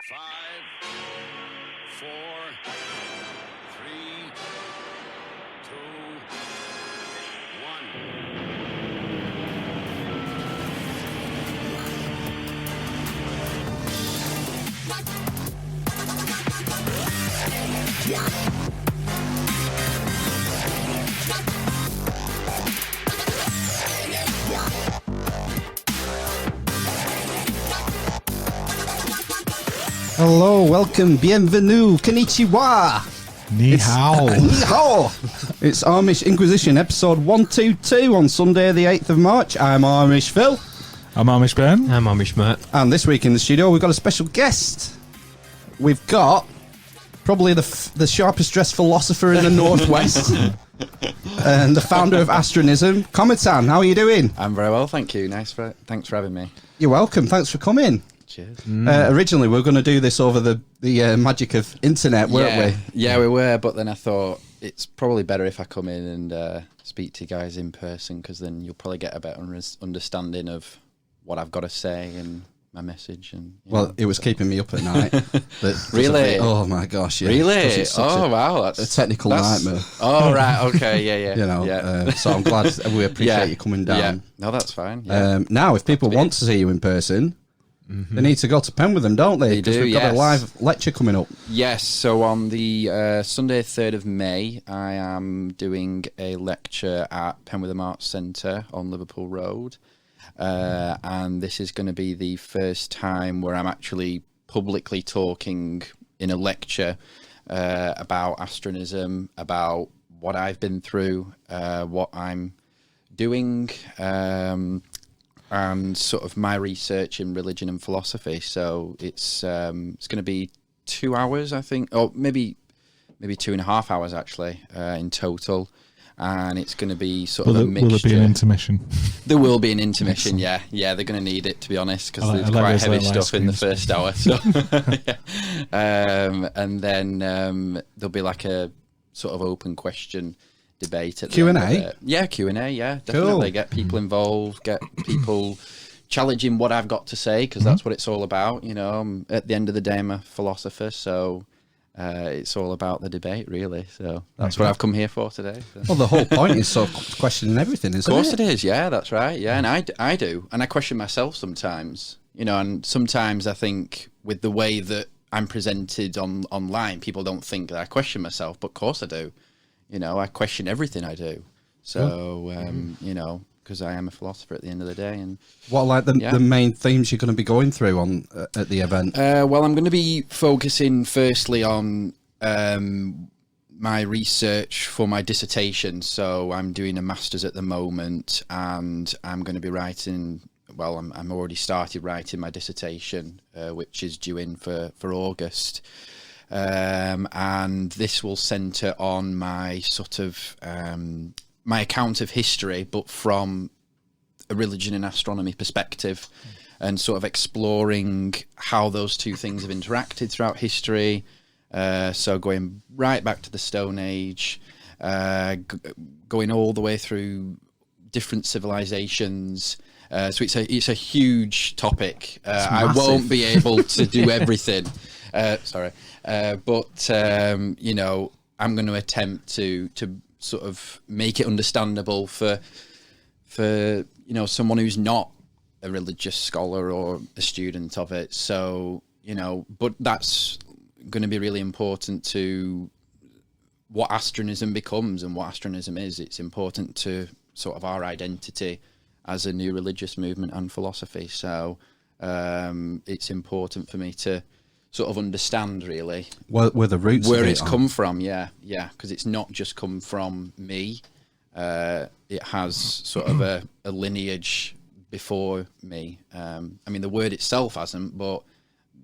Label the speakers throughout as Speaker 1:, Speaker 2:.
Speaker 1: 5, 4, 3, 2, 1.
Speaker 2: Hello, welcome, bienvenue, konnichiwa.
Speaker 3: Ni hao.
Speaker 2: Ni hao. It's Amish Inquisition, episode 122 on Sunday, the 8th of March. I'm Amish Phil.
Speaker 3: I'm Amish Ben.
Speaker 4: I'm Amish Matt.
Speaker 2: And this week in the studio, we've got a special guest. We've got probably the sharpest dressed philosopher in the Northwest and the founder of Astronism, Cometan. How are you doing?
Speaker 5: I'm very well, thank you. Thanks for having me.
Speaker 2: You're welcome. Thanks for coming.
Speaker 5: Cheers.
Speaker 2: Originally, we were going to do this over the magic of internet, weren't we?
Speaker 5: Yeah, we were, but then I thought it's probably better if I come in and speak to you guys in person, because then you'll probably get a better understanding of what I've got to say and my message. And
Speaker 2: it was keeping me up at night.
Speaker 5: Really?
Speaker 2: Oh my gosh! Yeah.
Speaker 5: Really?
Speaker 2: Oh
Speaker 5: wow!
Speaker 2: That's a technical nightmare.
Speaker 5: Oh right, okay, yeah.
Speaker 2: You know,
Speaker 5: yeah.
Speaker 2: So I'm glad we appreciate you coming down.
Speaker 5: Yeah. No, that's fine. Yeah.
Speaker 2: Now, if people want to see you in person, they need to go to Penwortham, don't they? Because we've got a live lecture coming up.
Speaker 5: Yes, so on the Sunday 3rd of May, I am doing a lecture at Penwortham Arts Centre on Liverpool Road. And this is going to be the first time where I'm actually publicly talking in a lecture about astronism, about what I've been through, what I'm doing, and sort of my research in religion and philosophy. So it's going to be 2 hours, I think, or maybe 2.5 hours actually in total. And it's going to be sort of a mixture.
Speaker 3: Will there be an intermission?
Speaker 5: There will be an intermission, yeah. They're going to need it, to be honest, because there's
Speaker 3: like
Speaker 5: quite heavy
Speaker 3: live
Speaker 5: stuff in the
Speaker 3: streams.
Speaker 5: first hour. So, and then there'll be like a sort of open question debate at the
Speaker 2: Q&A?
Speaker 5: end of it. Yeah, Q&A, yeah, definitely.
Speaker 2: Cool.
Speaker 5: Get people involved, get people challenging what I've got to say, because that's what it's all about. You know, at the end of the day, I'm a philosopher, so it's all about the debate, really. So that's what I've come here for today. So.
Speaker 2: Well, the whole point is sort of questioning everything, isn't it?
Speaker 5: Of course it is, yeah, that's right. Yeah, and I do. And I question myself sometimes, you know, and sometimes I think with the way that I'm presented online, people don't think that I question myself, but of course I do. You know, I question everything I do. So, you know, because I am a philosopher at the end of the day. And
Speaker 2: What are like the main themes you're going to be going through on at the event?
Speaker 5: Well, I'm going to be focusing firstly on my research for my dissertation. So I'm doing a master's at the moment, and I'm going to be writing. Well, I'm already started writing my dissertation, which is due in for August. And this will centre on my sort of my account of history, but from a religion and astronomy perspective, and sort of exploring how those two things have interacted throughout history. So going right back to the Stone Age, going all the way through different civilizations. So it's a huge topic. I won't be able to do everything. Sorry. But you know, I'm going to attempt to sort of make it understandable for you know, someone who's not a religious scholar or a student of it. So, you know, but that's going to be really important to what astronism becomes and what astronism is. It's important to sort of our identity as a new religious movement and philosophy. So it's important for me to sort of understand really
Speaker 2: Where the roots
Speaker 5: where
Speaker 2: of
Speaker 5: it's
Speaker 2: it
Speaker 5: come from. Yeah, because it's not just come from me. It has sort of a lineage before me. I mean, the word itself hasn't, but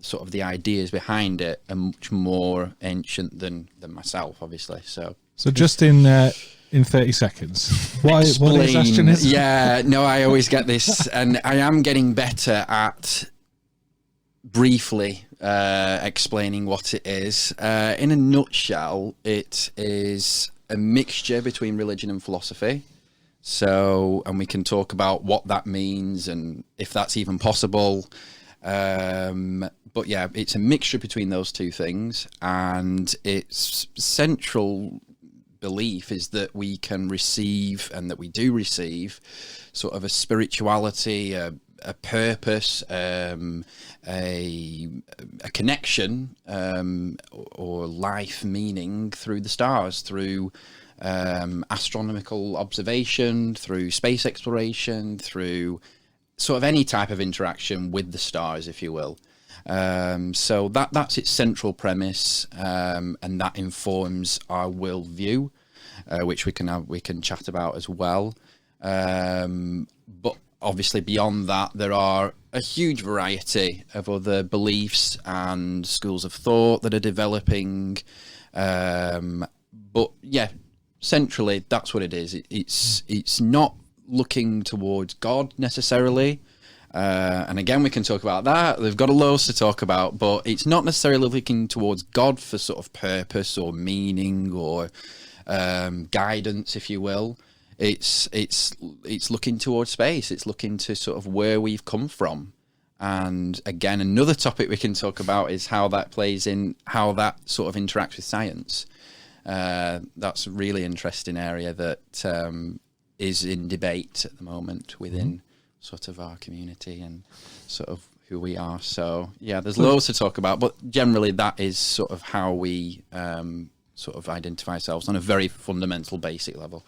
Speaker 5: sort of the ideas behind it are much more ancient than myself, obviously. So
Speaker 3: just in 30 seconds, what is astronism?
Speaker 5: Yeah, no, I always get this, and I am getting better at briefly explaining what it is. In a nutshell, it is a mixture between religion and philosophy. So, and we can talk about what that means and if that's even possible. but yeah, it's a mixture between those two things, and its central belief is that we can receive, and that we do receive, sort of a spirituality, a purpose, a connection, or life meaning through the stars, through astronomical observation, through space exploration, through sort of any type of interaction with the stars, if you will. So that's its central premise, and that informs our worldview, which we can chat about as well. But obviously beyond that, there are a huge variety of other beliefs and schools of thought that are developing. But yeah, centrally, that's what it is. It's not looking towards God necessarily. And again, we can talk about that. They've got a loads to talk about, but it's not necessarily looking towards God for sort of purpose or meaning or guidance, if you will. It's looking towards space. It's looking to sort of where we've come from. And again, another topic we can talk about is how that plays in, how that sort of interacts with science. That's a really interesting area that is in debate at the moment within sort of our community and sort of who we are. So yeah, there's loads to talk about, but generally that is sort of how we sort of identify ourselves on a very fundamental, basic level.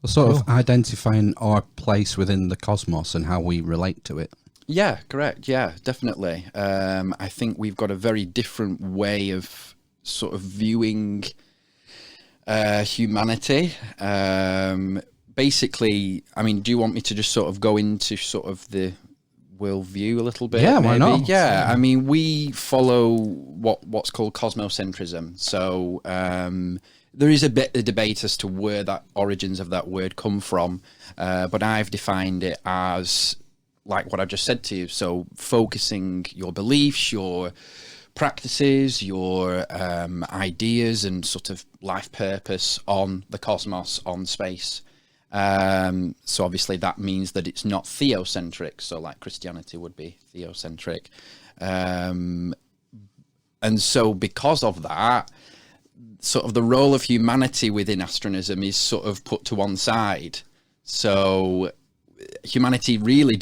Speaker 2: Sort of identifying our place within the cosmos and how we relate to it.
Speaker 5: Yeah, correct. Yeah, definitely. I think we've got a very different way of sort of viewing humanity. Basically, I mean, do you want me to just sort of go into sort of the worldview a little bit?
Speaker 2: Yeah, why not?
Speaker 5: Yeah, I mean, we follow what's called cosmocentrism. So there is a bit of debate as to where that origins of that word come from, but I've defined it as like what I've just said to you. So focusing your beliefs, your practices, your ideas and sort of life purpose on the cosmos, on space. So obviously that means that it's not theocentric. So like Christianity would be theocentric. And so because of that, sort of the role of humanity within astronomism is sort of put to one side. So humanity really,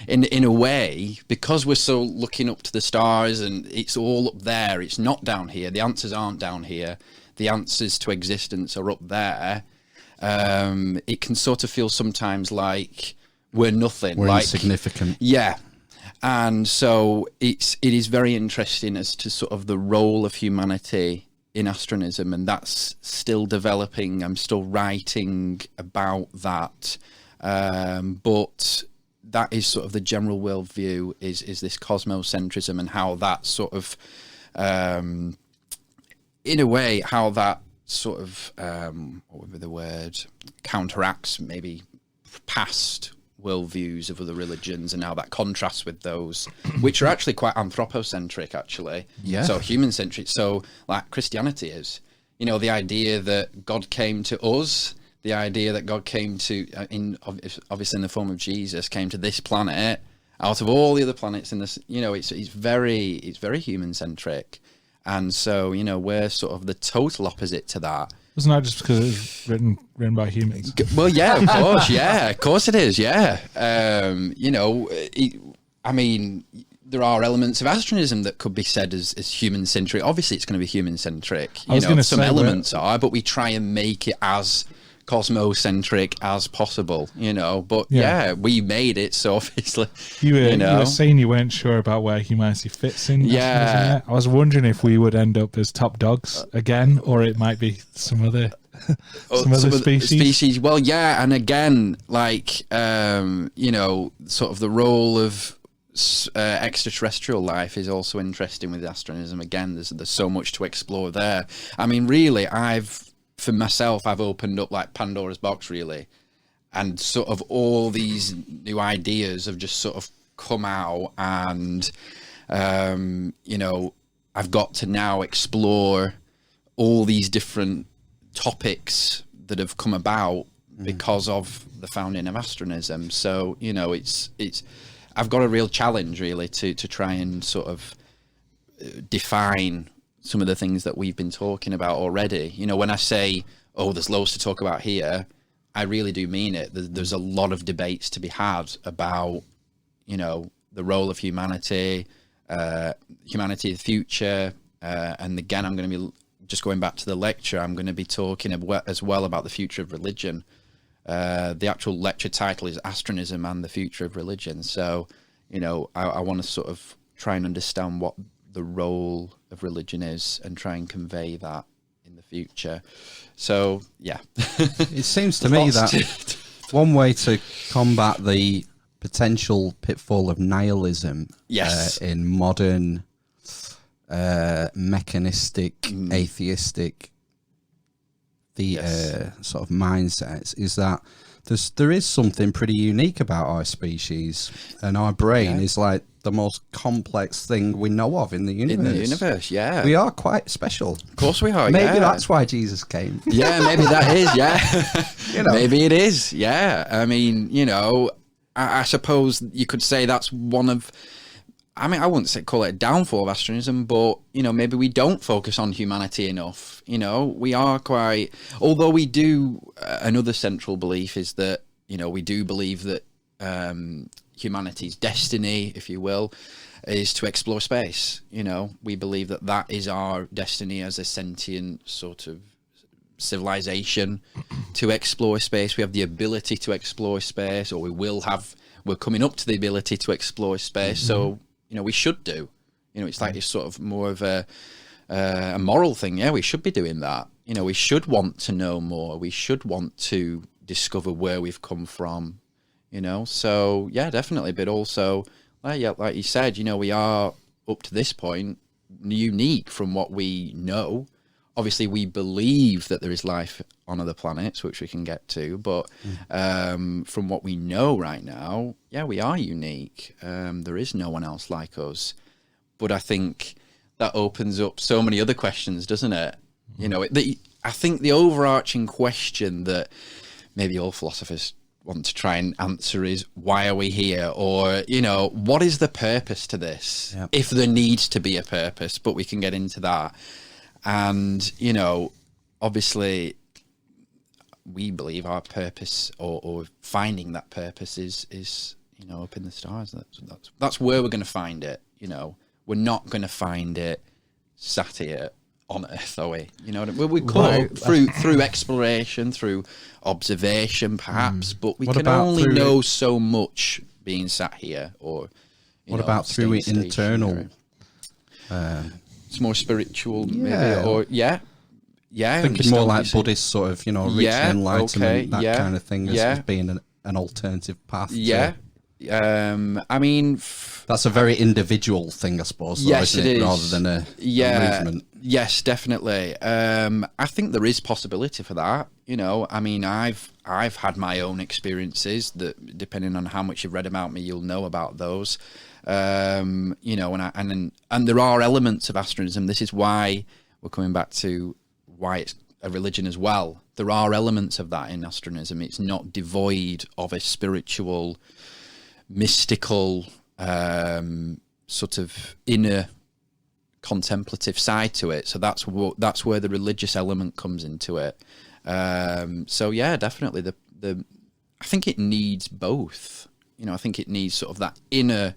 Speaker 5: in a way, because we're so looking up to the stars and it's all up there, it's not down here. The answers aren't down here. The answers to existence are up there. It can sort of feel sometimes like we're nothing.
Speaker 2: We're
Speaker 5: like
Speaker 2: insignificant.
Speaker 5: Yeah. And so it is very interesting as to sort of the role of humanity in astronomism, and that's still developing. I'm still writing about that. But that is sort of the general worldview is this cosmocentrism, and how that sort of, in a way, how that sort of, what would be the word, counteracts maybe past worldviews of other religions, and how that contrasts with those, which are actually quite anthropocentric, actually.
Speaker 2: Yeah.
Speaker 5: So human-centric. So like Christianity is, you know, the idea that God came to us, the idea that God came to, obviously in the form of Jesus, came to this planet out of all the other planets in this, you know, it's very human-centric. And so, you know, we're sort of the total opposite to that.
Speaker 3: Wasn't that just because it was written by humans?
Speaker 5: Well, yeah, of course, yeah, of course it is, yeah. You know, I mean, there are elements of astronomism that could be said as human-centric. Obviously, it's going to be human-centric. You know, some elements are, but we try and make it as cosmocentric as possible, you know. But yeah, we made it, so obviously, you
Speaker 3: were saying you weren't sure about where humanity fits in.
Speaker 5: Yeah,
Speaker 3: I was wondering if we would end up as top dogs again, or it might be some other species.
Speaker 5: Well, yeah, and again, like you know, sort of the role of extraterrestrial life is also interesting with astronomism. Again, there's so much to explore there. I mean, really, for myself, I've opened up like Pandora's box, really, and sort of all these new ideas have just sort of come out, and you know, I've got to now explore all these different topics that have come about because of the founding of astronomism. So, you know, it's I've got a real challenge really to try and sort of define some of the things that we've been talking about already. You know, when I say, oh, there's loads to talk about here, I really do mean it. There's a lot of debates to be had about, you know, the role of humanity, humanity of the future. And again, I'm going to be just going back to the lecture. I'm going to be talking as well about the future of religion. The actual lecture title is Astronism and the Future of Religion. So, you know, I want to sort of try and understand what the role of religion is and try and convey that in the future. So, yeah.
Speaker 2: It seems to me that one way to combat the potential pitfall of nihilism in modern mechanistic, atheistic sort of mindsets is that there is something pretty unique about our species, and our brain is like the most complex thing we know of in the universe.
Speaker 5: In the universe, yeah.
Speaker 2: We are quite special.
Speaker 5: Of course we are,
Speaker 2: Maybe that's why Jesus came.
Speaker 5: Yeah, maybe that is, yeah. You know. Maybe it is, yeah. I mean, you know, I suppose you could say that's one of... I mean, I wouldn't call it a downfall of astronism, but, you know, maybe we don't focus on humanity enough. You know, we are quite... Although we do... another central belief is that, you know, we do believe that humanity's destiny, if you will, is to explore space. You know, we believe that that is our destiny as a sentient sort of civilization, to explore space. We have the ability to explore space, or we're coming up to the ability to explore space. So, you know, we should do. You know, it's like it's sort of more of a moral thing. Yeah, we should be doing that. You know, we should want to know more. We should want to discover where we've come from. You know, so yeah, definitely. But also, like you said, you know, we are up to this point unique from what we know. Obviously, we believe that there is life on other planets, which we can get to. But from what we know right now, yeah, we are unique. There is no one else like us. But I think that opens up so many other questions, doesn't it? You know, I think the overarching question that maybe all philosophers want to try and answer is, why are we here? Or, you know, what is the purpose to this? Yep. If there needs to be a purpose, but we can get into that. And, you know, obviously we believe our purpose or finding that purpose is, you know, up in the stars. That's where we're going to find it. You know, we're not going to find it sat here on Earth, are we? You know what I mean? We could through exploration, through observation, perhaps, but we can only know so much being sat here. Or
Speaker 2: what about through internal?
Speaker 5: It's more spiritual, maybe, or
Speaker 2: thinking more like Buddhist sort of, you know, reaching enlightenment, that kind of thing, as being an alternative path. Yeah.
Speaker 5: I mean,
Speaker 2: that's a very individual thing, I suppose.
Speaker 5: Yes,
Speaker 2: isn't
Speaker 5: it is.
Speaker 2: Rather than a movement.
Speaker 5: Yes, definitely. I think there is possibility for that. You know, I mean, I've had my own experiences that, depending on how much you've read about me, you'll know about those. You know, and there are elements of astronism. This is why we're coming back to why it's a religion as well. There are elements of that in astronism. It's not devoid of a spiritual, mystical, sort of inner contemplative side to it. So that's where the religious element comes into it. So yeah, definitely I think it needs both. You know, I think it needs sort of that inner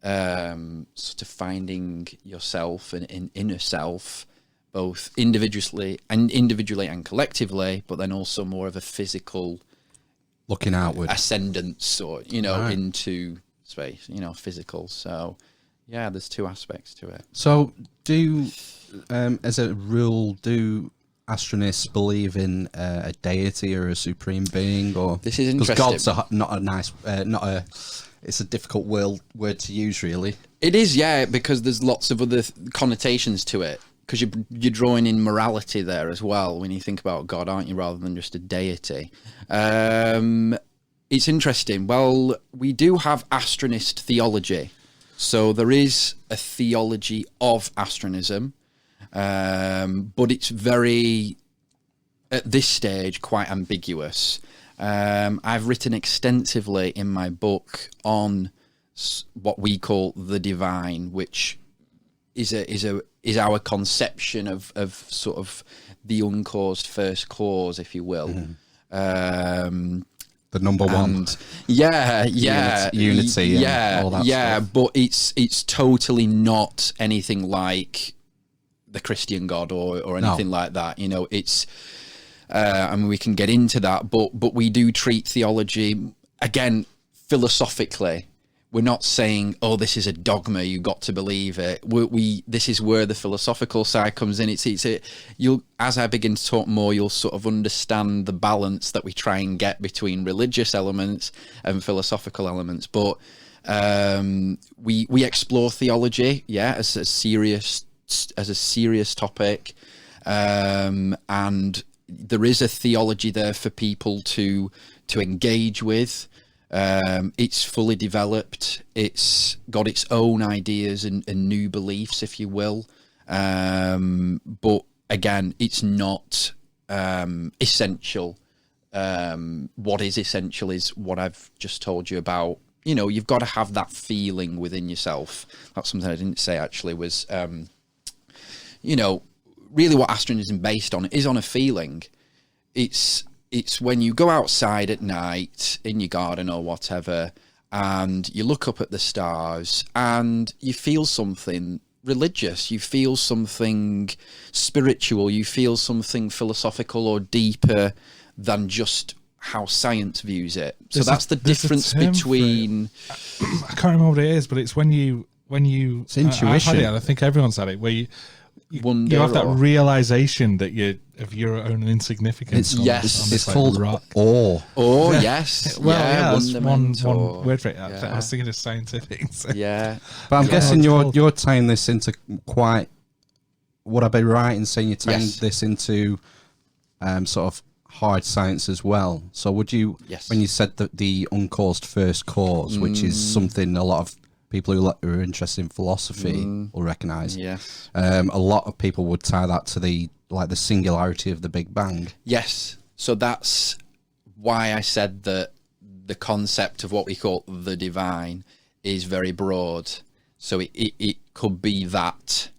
Speaker 5: sort of finding yourself and inner self, both individually and collectively, but then also more of a physical
Speaker 2: looking outward
Speaker 5: ascendance, or, you know, into space, you know, physical. So yeah, there's two aspects to it.
Speaker 2: So as a rule, do astronists believe in a deity or a supreme being? Or
Speaker 5: this is interesting,
Speaker 2: because God's not a nice it's a difficult word to use, really.
Speaker 5: It is, yeah, because there's lots of other connotations to it, because you're drawing in morality there as well when you think about God, aren't you, rather than just a deity. It's interesting. Well, we do have astronist theology. So there is a theology of astronism, but it's very, at this stage, quite ambiguous. I've written extensively in my book on what we call the divine, which is our conception of sort of the uncaused first cause, if you will.
Speaker 2: The number one.
Speaker 5: Unity.
Speaker 2: All that stuff.
Speaker 5: But it's totally not anything like the Christian God or anything like that. You know, it's. I mean, we can get into that, but we do treat theology again philosophically. We're not saying, oh, this is a dogma, you got to believe it. This is where the philosophical side comes in. As I begin to talk more, you'll sort of understand the balance that we try and get between religious elements and philosophical elements. But we explore theology, as a serious topic, and there is a theology there for people to engage with. It's fully developed. It's got its own ideas and new beliefs, if you will. But again, it's not essential. What is essential is what I've just told you about. You know, you've got to have that feeling within yourself. That's something I didn't say actually was, you know, really what astronomism is based on is on a feeling. It's when you go outside at night in your garden or whatever, and you look up at the stars and you feel something religious, you feel something spiritual, you feel something philosophical or deeper than just how science views it. So that's the difference between...
Speaker 3: I can't remember what it is, but it's when you...
Speaker 2: It's intuition.
Speaker 3: I've had it, and I think everyone's had it, where you have that realization that of your own insignificance.
Speaker 2: It's called
Speaker 3: rock.
Speaker 2: awe.
Speaker 5: Oh, yes.
Speaker 3: That's one word for it. I was thinking of scientific. So.
Speaker 5: Yeah.
Speaker 2: But I'm guessing you're tying this into quite... Would I be right in saying you're tying this into sort of hard science as well? So would you...
Speaker 5: Yes.
Speaker 2: When you said that the uncaused first cause, which is something a lot of people who are interested in philosophy will recognise.
Speaker 5: Yes.
Speaker 2: A lot of people would tie that to the singularity of the Big Bang.
Speaker 5: Yes. So that's why I said that the concept of what we call the divine is very broad. So it could be that.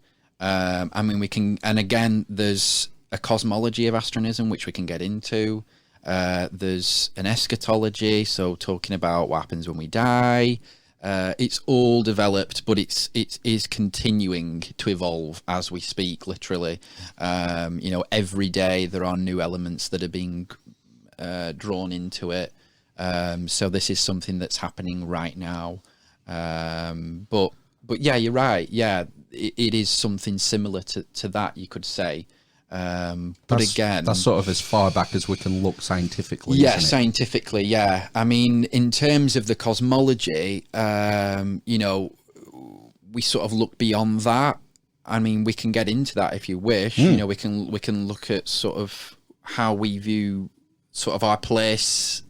Speaker 5: I mean, we can, and again, there's a cosmology of astronomism, which we can get into. There's an eschatology, so talking about what happens when we die. It's all developed, but it is continuing to evolve as we speak, literally. You know, every day there are new elements that are being drawn into it. So this is something that's happening right now. But yeah, you're right. Yeah, it is something similar to that, you could say. But again,
Speaker 2: that's sort of as far back as we can look scientifically.
Speaker 5: Yeah,
Speaker 2: isn't it?
Speaker 5: scientifically, yeah. I mean, in terms of the cosmology, you know, we sort of look beyond that. I mean, we can get into that if you wish. You know, we can look at sort of how we view sort of our place,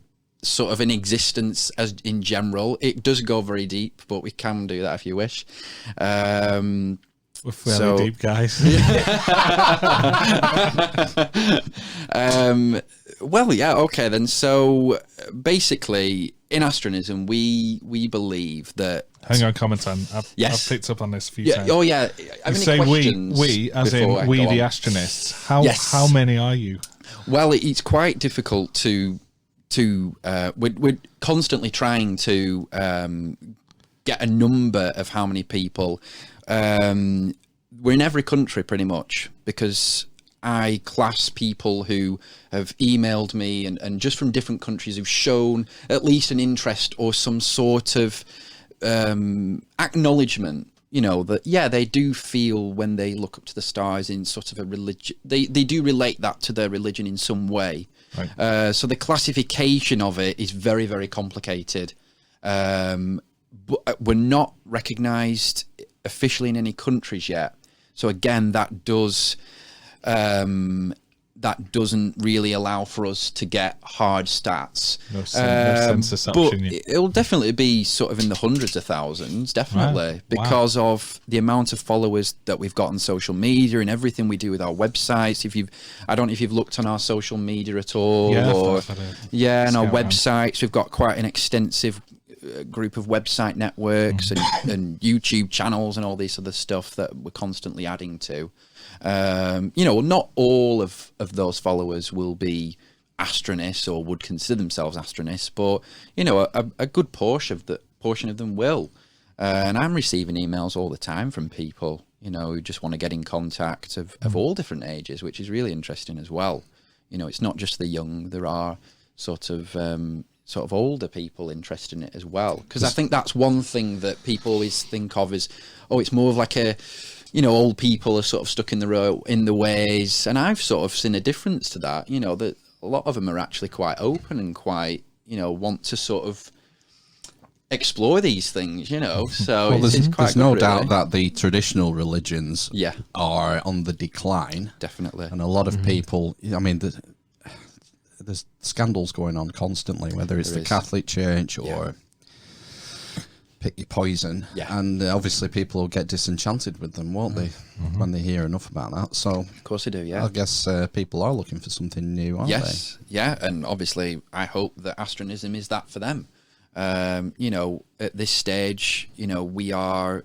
Speaker 5: sort of in existence as in general. It does go very deep, but we can do that if you wish.
Speaker 3: We're fairly deep, guys.
Speaker 5: Well, yeah, okay then. So basically, in astronomism, we believe that...
Speaker 3: Hang on, Cometan. I've picked up on this a few times.
Speaker 5: Oh, yeah.
Speaker 3: You say we, as in we the astronists. How many are you?
Speaker 5: Well, it's quite difficult to we're constantly trying to get a number of how many people. We're in every country pretty much, because I class people who have emailed me and just from different countries who've shown at least an interest or some sort of acknowledgement, you know, that, yeah, they do feel when they look up to the stars in sort of a religion, they do relate that to their religion in some way. Right. So the classification of it is very, very complicated. But we're not recognised officially in any countries yet. So again, that doesn't really allow for us to get hard stats.
Speaker 3: No censorship.
Speaker 5: But it'll definitely be sort of in the hundreds of thousands, definitely, because of the amount of followers that we've got on social media and everything we do with our websites. I don't know if you've looked on our social media at all.
Speaker 3: Yeah,
Speaker 5: and our websites, we've got quite an extensive group of website networks and YouTube channels and all this other stuff that we're constantly adding to. Not all of those followers will be astronists or would consider themselves astronists, but a good portion of them will. And I'm receiving emails all the time from people, who just want to get in contact of all different ages, which is really interesting as well. It's not just the young. There are sort of older people interested in it as well. Because I think that's one thing that people always think of as, it's more of like a, old people are sort of stuck in the ways. And I've sort of seen a difference to that, that a lot of them are actually quite open and quite, want to sort of explore these things, so it's quite
Speaker 2: there's
Speaker 5: good,
Speaker 2: no
Speaker 5: really.
Speaker 2: doubt that the traditional religions are on the decline,
Speaker 5: definitely,
Speaker 2: and a lot of people, I mean, there's scandals going on constantly, whether it's the Catholic Church or pick your poison, and obviously people will get disenchanted with them, won't they, when they hear enough about that. So
Speaker 5: of course they do.
Speaker 2: I guess people are looking for something new, aren't they?
Speaker 5: And obviously I hope that astronism is that for them. At this stage, we are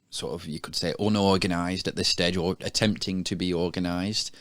Speaker 5: sort of, you could say, unorganized at this stage, or attempting to be organized.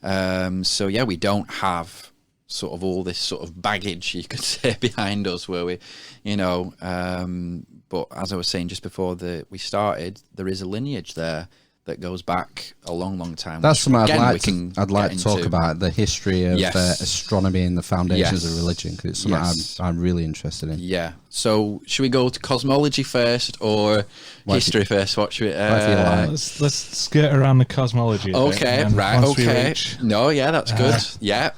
Speaker 5: We don't have sort of all this sort of baggage, you could say, behind us, where we, but as I was saying just before we started, there is a lineage there that goes back a long, long time.
Speaker 2: That's something I'd like to talk
Speaker 5: into.
Speaker 2: about, the history of astronomy and the foundations of religion, because it's something I'm really interested in.
Speaker 5: Yeah. So should we go to cosmology first or history first? What should we...
Speaker 3: Let's skirt around the cosmology a bit,
Speaker 5: okay,
Speaker 3: and
Speaker 5: right,
Speaker 3: once we
Speaker 5: okay.
Speaker 3: reach-
Speaker 5: No, yeah, that's good. I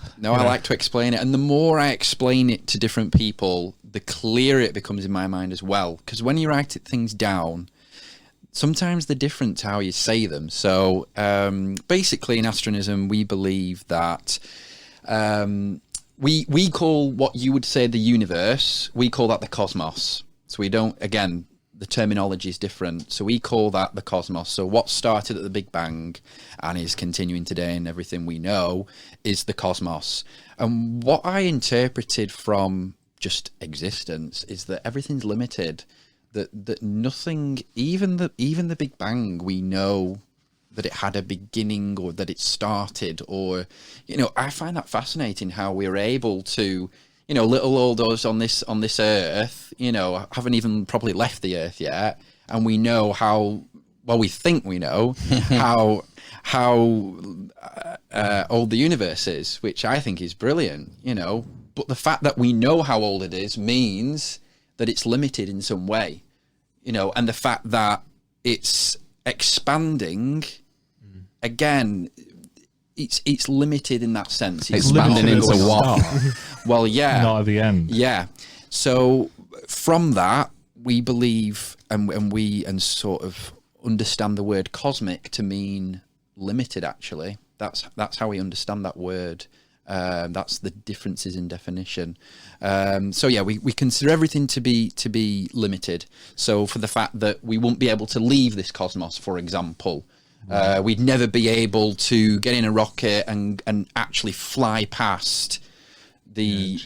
Speaker 5: like to explain it. And the more I explain it to different people, the clearer it becomes in my mind as well. Because when you write things down, sometimes they're different to how you say them. So basically in astronism, we believe that we call what you would say the universe, we call that the cosmos. So we don't, again, the terminology is different. So we call that the cosmos. So what started at the Big Bang and is continuing today and everything we know is the cosmos. And what I interpreted from just existence is that everything's limited. That nothing, even the Big Bang, we know that it had a beginning or that it started, or I find that fascinating how we're able to, little old us on this earth, haven't even probably left the earth yet, and we know how well, we think we know how old the universe is, which I think is brilliant, but the fact that we know how old it is means that it's limited in some way. And the fact that it's expanding, again, it's limited in that sense. It's
Speaker 2: expanding into what?
Speaker 5: Well, yeah.
Speaker 3: Not at the end.
Speaker 5: Yeah. So from that, we believe and sort of understand the word cosmic to mean limited, actually. That's how we understand that word. That's the differences in definition. We consider everything to be limited. So for the fact that we won't be able to leave this cosmos, for example, we'd never be able to get in a rocket and actually fly past the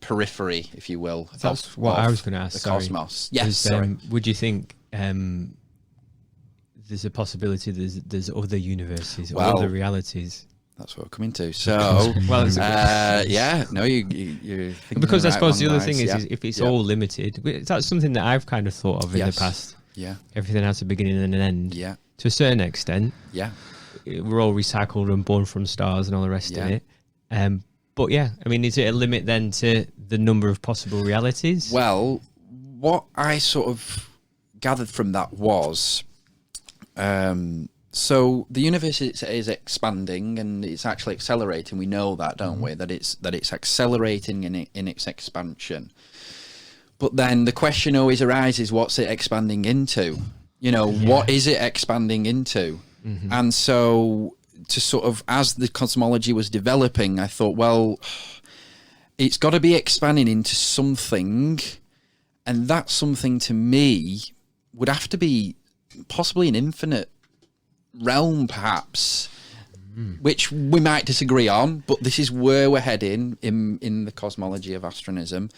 Speaker 5: periphery, if you will.
Speaker 4: That's what I was going to ask.
Speaker 5: The cosmos. Yes.
Speaker 4: Would you think there's a possibility there's other universes or other realities?
Speaker 5: That's what we're coming to. So,
Speaker 4: well,
Speaker 5: you're thinking
Speaker 4: because I
Speaker 5: the right
Speaker 4: suppose the
Speaker 5: one,
Speaker 4: other
Speaker 5: right?
Speaker 4: thing is if it's all limited, that's something that I've kind of thought of in the past.
Speaker 5: Yeah.
Speaker 4: Everything has a beginning and an end.
Speaker 5: Yeah.
Speaker 4: To a certain extent.
Speaker 5: Yeah.
Speaker 4: We're all recycled and born from stars and all the rest of it. But yeah, I mean, is it a limit then to the number of possible realities?
Speaker 5: Well, what I sort of gathered from that was, so the universe is expanding and it's actually accelerating. We know that, don't we? That it's accelerating in its expansion. But then the question always arises: what's it expanding into? What is it expanding into? Mm-hmm. And so, to sort of, as the cosmology was developing, I thought, well, it's got to be expanding into something, and that something to me would have to be possibly an infinite realm, perhaps, which we might disagree on, but this is where we're heading in the cosmology of astronism.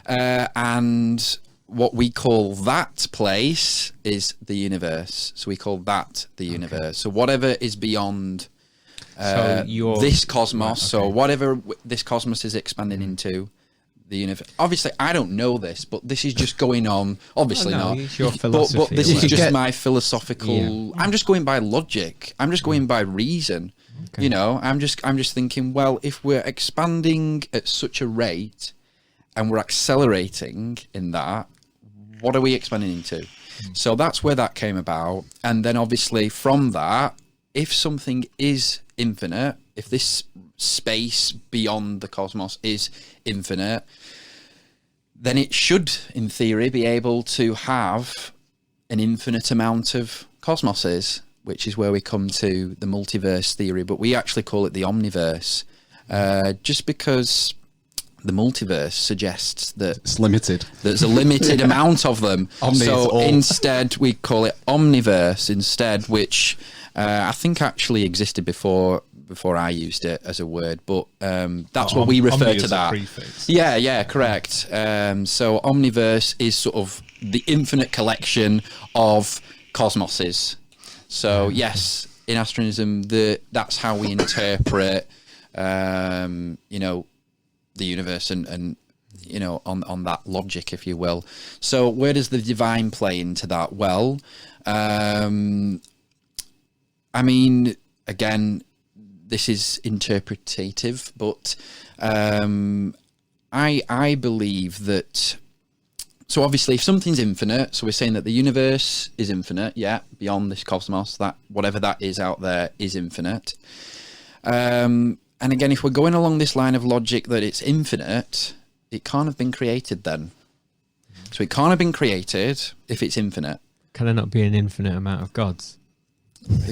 Speaker 5: And what we call that place is the universe. So we call that the universe. So whatever is beyond this cosmos, so whatever this cosmos is expanding into, the universe. Obviously, I don't know this, but this is just going on. Obviously not.
Speaker 4: It's your philosophy.
Speaker 5: But this is just
Speaker 2: get-
Speaker 5: my philosophical. I'm just going by logic. I'm just going by reason.
Speaker 4: Okay.
Speaker 5: You know, I'm just thinking. Well, if we're expanding at such a rate, and we're accelerating in that, what are we expanding into? So that's where that came about. And then obviously from that, if something is infinite, if this space beyond the cosmos is infinite, then it should, in theory, be able to have an infinite amount of cosmoses, which is where we come to the multiverse theory, but we actually call it the omniverse, just because the multiverse suggests that
Speaker 2: It's limited.
Speaker 5: there's a limited amount of them.
Speaker 2: Omni is
Speaker 5: So
Speaker 2: all.
Speaker 5: instead, we call it omniverse instead, which I think actually existed before I used it as a word, but that's what we refer
Speaker 3: Omni
Speaker 5: to
Speaker 3: is a
Speaker 5: that.
Speaker 3: prefix.
Speaker 5: Yeah, correct. So omniverse is sort of the infinite collection of cosmoses. So yes, in astronomism, that's how we interpret, the universe and on that logic, if you will. So where does the divine play into that? Well, I mean, again, this is interpretative, but I believe that. So obviously, if something's infinite, so we're saying that the universe is infinite, beyond this cosmos, that whatever that is out there is infinite. And again, if we're going along this line of logic that it's infinite, it can't have been created then. So it can't have been created if it's infinite.
Speaker 4: Can there not be an infinite amount of gods?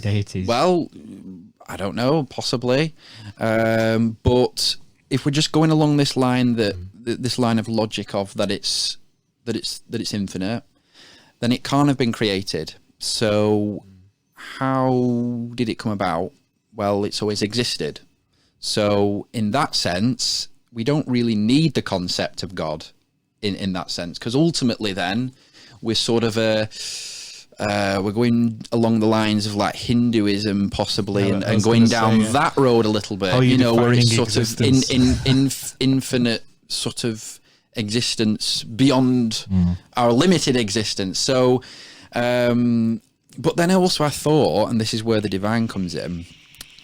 Speaker 4: Deities?
Speaker 5: Well, I don't know, possibly. But if we're just going along this line this line of logic of that it's infinite, then it can't have been created. So how did it come about? Well, it's always existed. So in that sense, we don't really need the concept of God in that sense, because ultimately then we're sort of we're going along the lines of like Hinduism possibly,
Speaker 3: Yeah, I
Speaker 5: and
Speaker 3: was
Speaker 5: going
Speaker 3: gonna
Speaker 5: down
Speaker 3: say, yeah.
Speaker 5: that road a little bit,
Speaker 3: How are you
Speaker 5: where it's
Speaker 3: defining
Speaker 5: sort
Speaker 3: existence?
Speaker 5: of infinite sort of existence beyond our limited existence. So, but then also I thought, and this is where the divine comes in,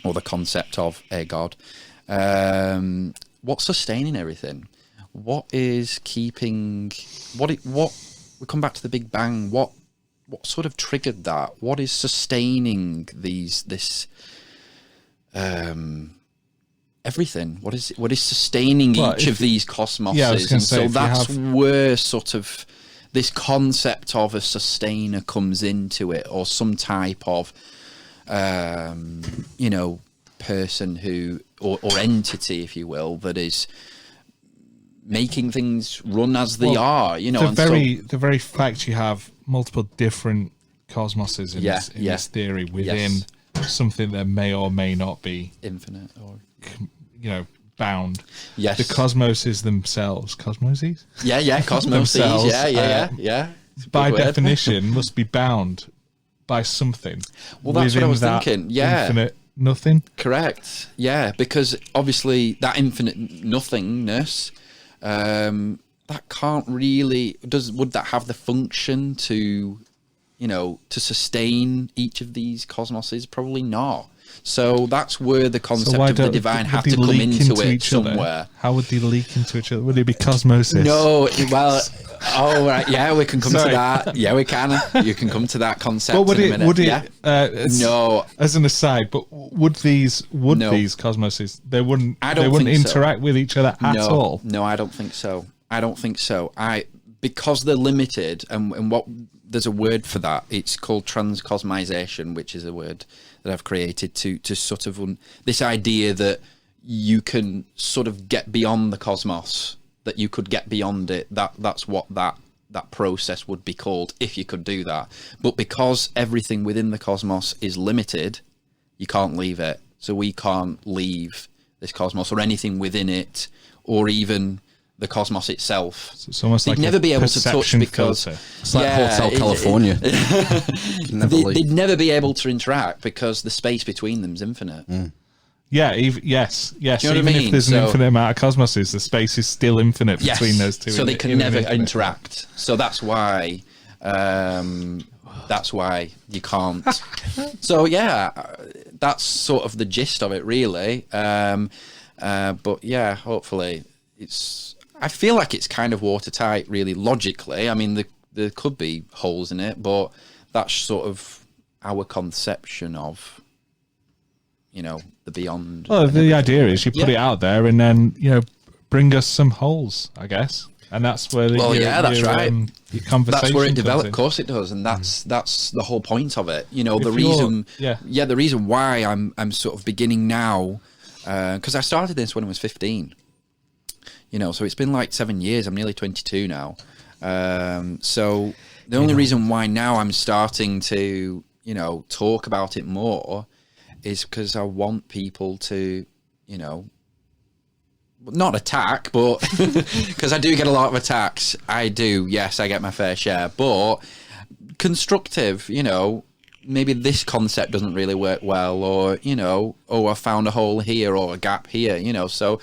Speaker 5: or the concept of a God, what's sustaining everything? What is keeping? What we come back to the Big Bang? What sort of triggered that? What is sustaining this everything? What is sustaining each of these cosmoses?
Speaker 3: Yeah, I was gonna
Speaker 5: and
Speaker 3: say,
Speaker 5: so
Speaker 3: if you
Speaker 5: that's
Speaker 3: have-
Speaker 5: where sort of this concept of a sustainer comes into it, or some type of person who or entity, if you will, that is making things run as they are.
Speaker 3: The very fact you have multiple different cosmoses in this theory within something that may or may not be
Speaker 5: infinite or
Speaker 3: bound.
Speaker 5: Yes.
Speaker 3: The cosmoses themselves, cosmoses?
Speaker 5: cosmoses.
Speaker 3: Themselves,
Speaker 5: yeah.
Speaker 3: By
Speaker 5: Good word.
Speaker 3: definition, must be bound by something.
Speaker 5: Well, that's what I
Speaker 3: within
Speaker 5: was
Speaker 3: that
Speaker 5: thinking. Yeah.
Speaker 3: Infinite nothing.
Speaker 5: Correct. Yeah, because obviously that infinite nothingness, that can't really would that have the function to sustain each of these cosmoses? Probably not. So that's where the concept of the divine had to come into it somewhere.
Speaker 3: How would they leak into each other? Would it be cosmosis?
Speaker 5: No, well, right, yeah, we can come to that. Yeah, we can. You can come to that concept
Speaker 3: But would
Speaker 5: in a
Speaker 3: it?
Speaker 5: minute.
Speaker 3: Would it?
Speaker 5: Yeah. No,
Speaker 3: As an aside, but would these cosmoses? They wouldn't.
Speaker 5: I don't
Speaker 3: They wouldn't
Speaker 5: think so.
Speaker 3: interact with each other at all.
Speaker 5: No, I don't think so. Because they're limited, and what there's a word for that. It's called transcosmization, which is a word that I've created to sort of this idea that you can sort of get beyond the cosmos, that you could get beyond it. That's what that process would be called if you could do that. But because everything within the cosmos is limited, you can't leave it. So we can't leave this cosmos or anything within it, or even the cosmos itself.
Speaker 3: So it's almost
Speaker 5: They'd
Speaker 3: like
Speaker 5: never be able to touch
Speaker 3: perception
Speaker 5: because
Speaker 3: filter.
Speaker 2: It's like Hotel California.
Speaker 5: they'd never be able to interact because the space between them's infinite.
Speaker 3: Yeah, yes.
Speaker 5: Do you know what I
Speaker 3: Even
Speaker 5: mean?
Speaker 3: if there's an infinite amount of cosmoses, the space is still infinite between those two.
Speaker 5: So they can never interact. So that's why you can't. So yeah, that's sort of the gist of it, really. But yeah, hopefully I feel like it's kind of watertight, really, logically. I mean, there could be holes in it, but that's sort of our conception of, the beyond.
Speaker 3: Well, the idea is you put it out there and then, bring us some holes, I guess. And that's where
Speaker 5: that's right.
Speaker 3: Your conversation
Speaker 5: That's where it develops.
Speaker 3: comes
Speaker 5: Of course it does, and that's the whole point of it. The
Speaker 3: the
Speaker 5: reason why I'm sort of beginning now, because I started this when I was 15. So it's been like 7 years. I'm nearly 22 now. So the only reason why now I'm starting to talk about it more is because I want people to not attack, but because I do get a lot of attacks. I do, yes, I get my fair share, but constructive, maybe this concept doesn't really work well, or, I found a hole here or a gap here, so.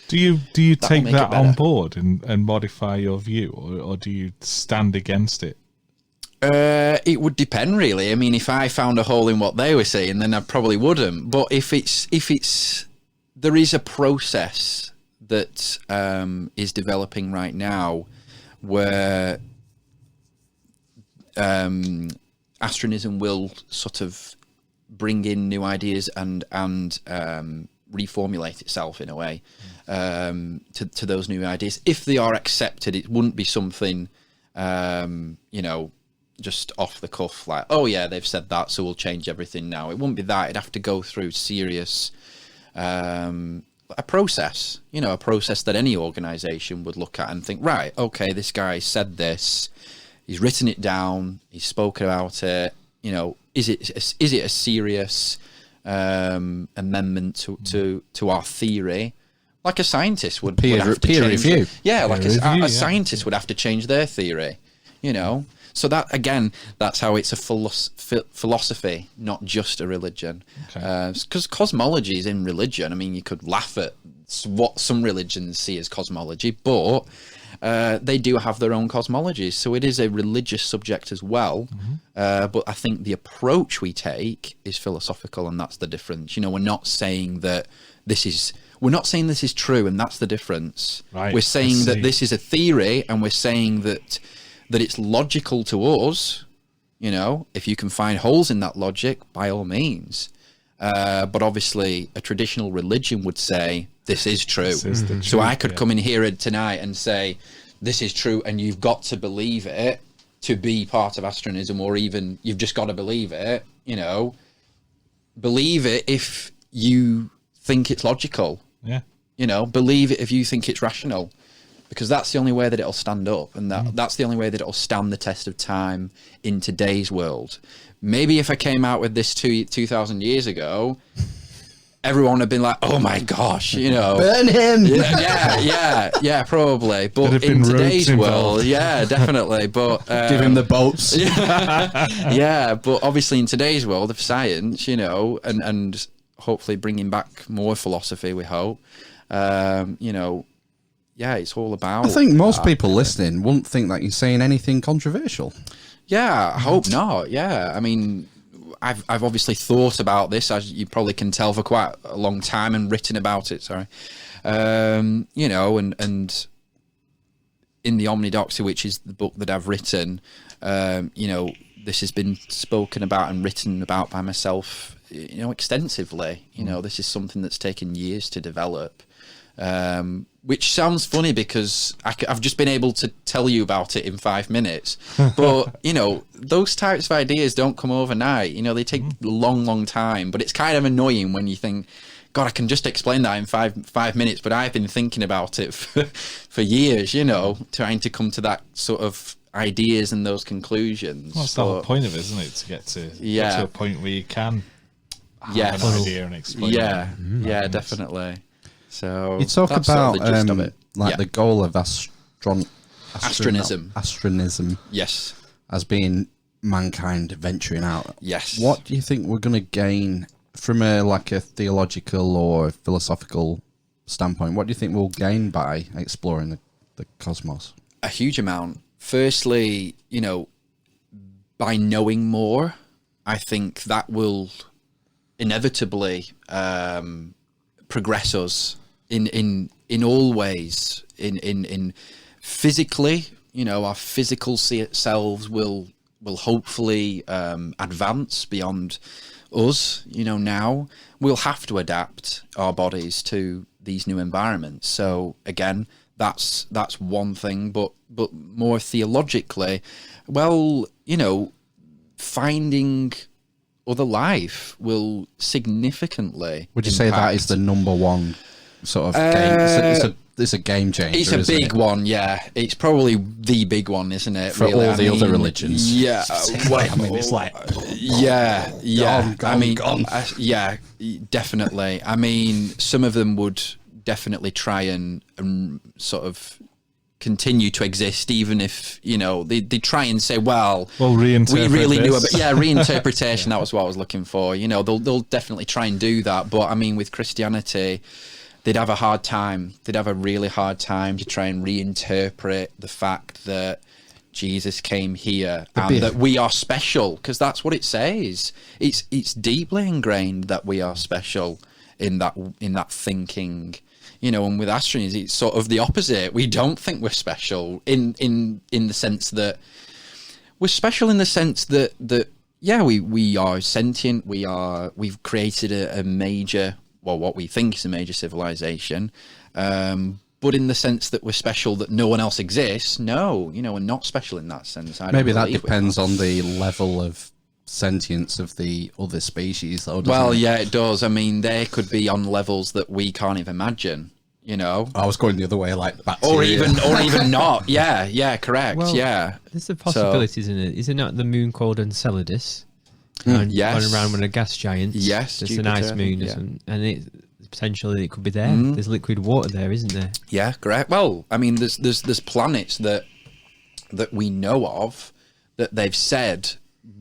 Speaker 3: Do you take that on board and modify your view, or do you stand against it?
Speaker 5: It would depend, really. I mean, if I found a hole in what they were saying, then I probably wouldn't. But if there is a process that is developing right now where astronism will sort of bring in new ideas and reformulate itself in a way to those new ideas. If they are accepted, it wouldn't be something, just off the cuff, like, oh yeah, they've said that, so we'll change everything now. It wouldn't be that. It'd have to go through serious, a process, a process that any organization would look at and think, right, okay, this guy said this, he's written it down, he's spoken about it, is it a serious amendment to our theory, like a scientist would have to
Speaker 2: peer
Speaker 5: change
Speaker 2: review.
Speaker 5: Yeah, like a scientist would have to change their theory, So that, again, that's how it's a philosophy, not just a religion. Because cosmology is in religion. I mean, you could laugh at what some religions see as cosmology, but they do have their own cosmologies. So it is a religious subject as well. But I think the approach we take is philosophical, and that's the difference. We're not saying that this is true, and that's the difference.
Speaker 3: Right,
Speaker 5: we're saying that this is a theory, and we're saying that it's logical to us. If you can find holes in that logic, by all means. But obviously, a traditional religion would say this is true.
Speaker 3: This is the
Speaker 5: So
Speaker 3: truth,
Speaker 5: I could come in here tonight and say this is true, and you've got to believe it to be part of astronism, or even you've just got to believe it. Believe it if you think it's logical.
Speaker 3: Yeah.
Speaker 5: Believe it if you think it's rational. Because that's the only way that it'll stand up, and that's the only way that it'll stand the test of time in today's world. Maybe if I came out with this 2,000 years ago, everyone would have been like, "Oh my gosh,"
Speaker 2: Burn him.
Speaker 5: Yeah, probably. But
Speaker 3: been
Speaker 5: in today's
Speaker 3: roads
Speaker 5: world,
Speaker 3: involved.
Speaker 5: yeah, definitely. But
Speaker 2: Give him the boats.
Speaker 5: yeah, but obviously in today's world of science, and hopefully bringing back more philosophy, we hope, yeah, it's all about.
Speaker 2: I think most people listening wouldn't think that you're saying anything controversial.
Speaker 5: Yeah, I hope not. Yeah, I mean, I've obviously thought about this, as you probably can tell, for quite a long time, and written about it. Sorry, and in the Omnidoxy, which is the book that I've written, this has been spoken about and written about by myself, extensively. This is something that's taken years to develop. Which sounds funny because I've just been able to tell you about it in 5 minutes. But, those types of ideas don't come overnight. They take a long, long time. But it's kind of annoying when you think, God, I can just explain that in five minutes. But I've been thinking about it for years, trying to come to that sort of ideas and those conclusions.
Speaker 3: Well, that's the whole point of it, isn't it? To get to a point where you can have an idea and explain it.
Speaker 5: Yeah, definitely. So
Speaker 2: You talk
Speaker 5: that's
Speaker 2: about
Speaker 5: sort of the gist of it.
Speaker 2: like the goal of
Speaker 5: astronism.
Speaker 2: Yes, as being mankind venturing out.
Speaker 5: Yes.
Speaker 2: What do you think we're going to gain from a theological or philosophical standpoint? What do you think we'll gain by exploring the cosmos?
Speaker 5: A huge amount. Firstly, by knowing more, I think that will inevitably progress us in all ways. In physically, our physical selves will hopefully advance beyond us. Now we'll have to adapt our bodies to these new environments. So again, that's one thing. But more theologically, finding other life will significantly.
Speaker 2: Would you say that is the number one sort of game? It's a game changer.
Speaker 5: It's a big one, yeah. It's probably the big one, isn't it?
Speaker 2: For all the other religions.
Speaker 5: Yeah.
Speaker 2: It's like...
Speaker 5: Yeah.
Speaker 2: Gone.
Speaker 5: Yeah, definitely. I mean, some of them would definitely try and sort of continue to exist, even if they try and say,
Speaker 3: reinterpret
Speaker 5: we really
Speaker 3: this.
Speaker 5: knew about reinterpretation. That was what I was looking for. They'll definitely try and do that, but I mean, with Christianity, they'd have a hard time. They'd have a really hard time to try and reinterpret the fact that Jesus came here and that we are special, because that's what it says. It's deeply ingrained that we are special in that thinking. And with astronomy, it's sort of the opposite. We don't think we're special in the sense that we're special in the sense that we are sentient. We've created a major, what we think is a major civilization. But in the sense that we're special, that no one else exists, no, we're not special in that sense.
Speaker 2: Maybe that depends on the level of sentience of the other species, though.
Speaker 5: Yeah, it does. I mean, they could be on levels that we can't even imagine.
Speaker 2: I was going the other way, like
Speaker 5: bacteria. or even not. Yeah, correct.
Speaker 4: Well,
Speaker 5: yeah,
Speaker 4: there's a possibility, isn't it? Is it not the moon called Enceladus?
Speaker 5: Yes,
Speaker 4: going around with a gas giant.
Speaker 5: Yes,
Speaker 4: it's
Speaker 5: Jupiter,
Speaker 4: an ice moon, and it potentially it could be there. There's liquid water there, isn't there?
Speaker 5: Yeah, correct. Well, I mean, there's planets that we know of that they've said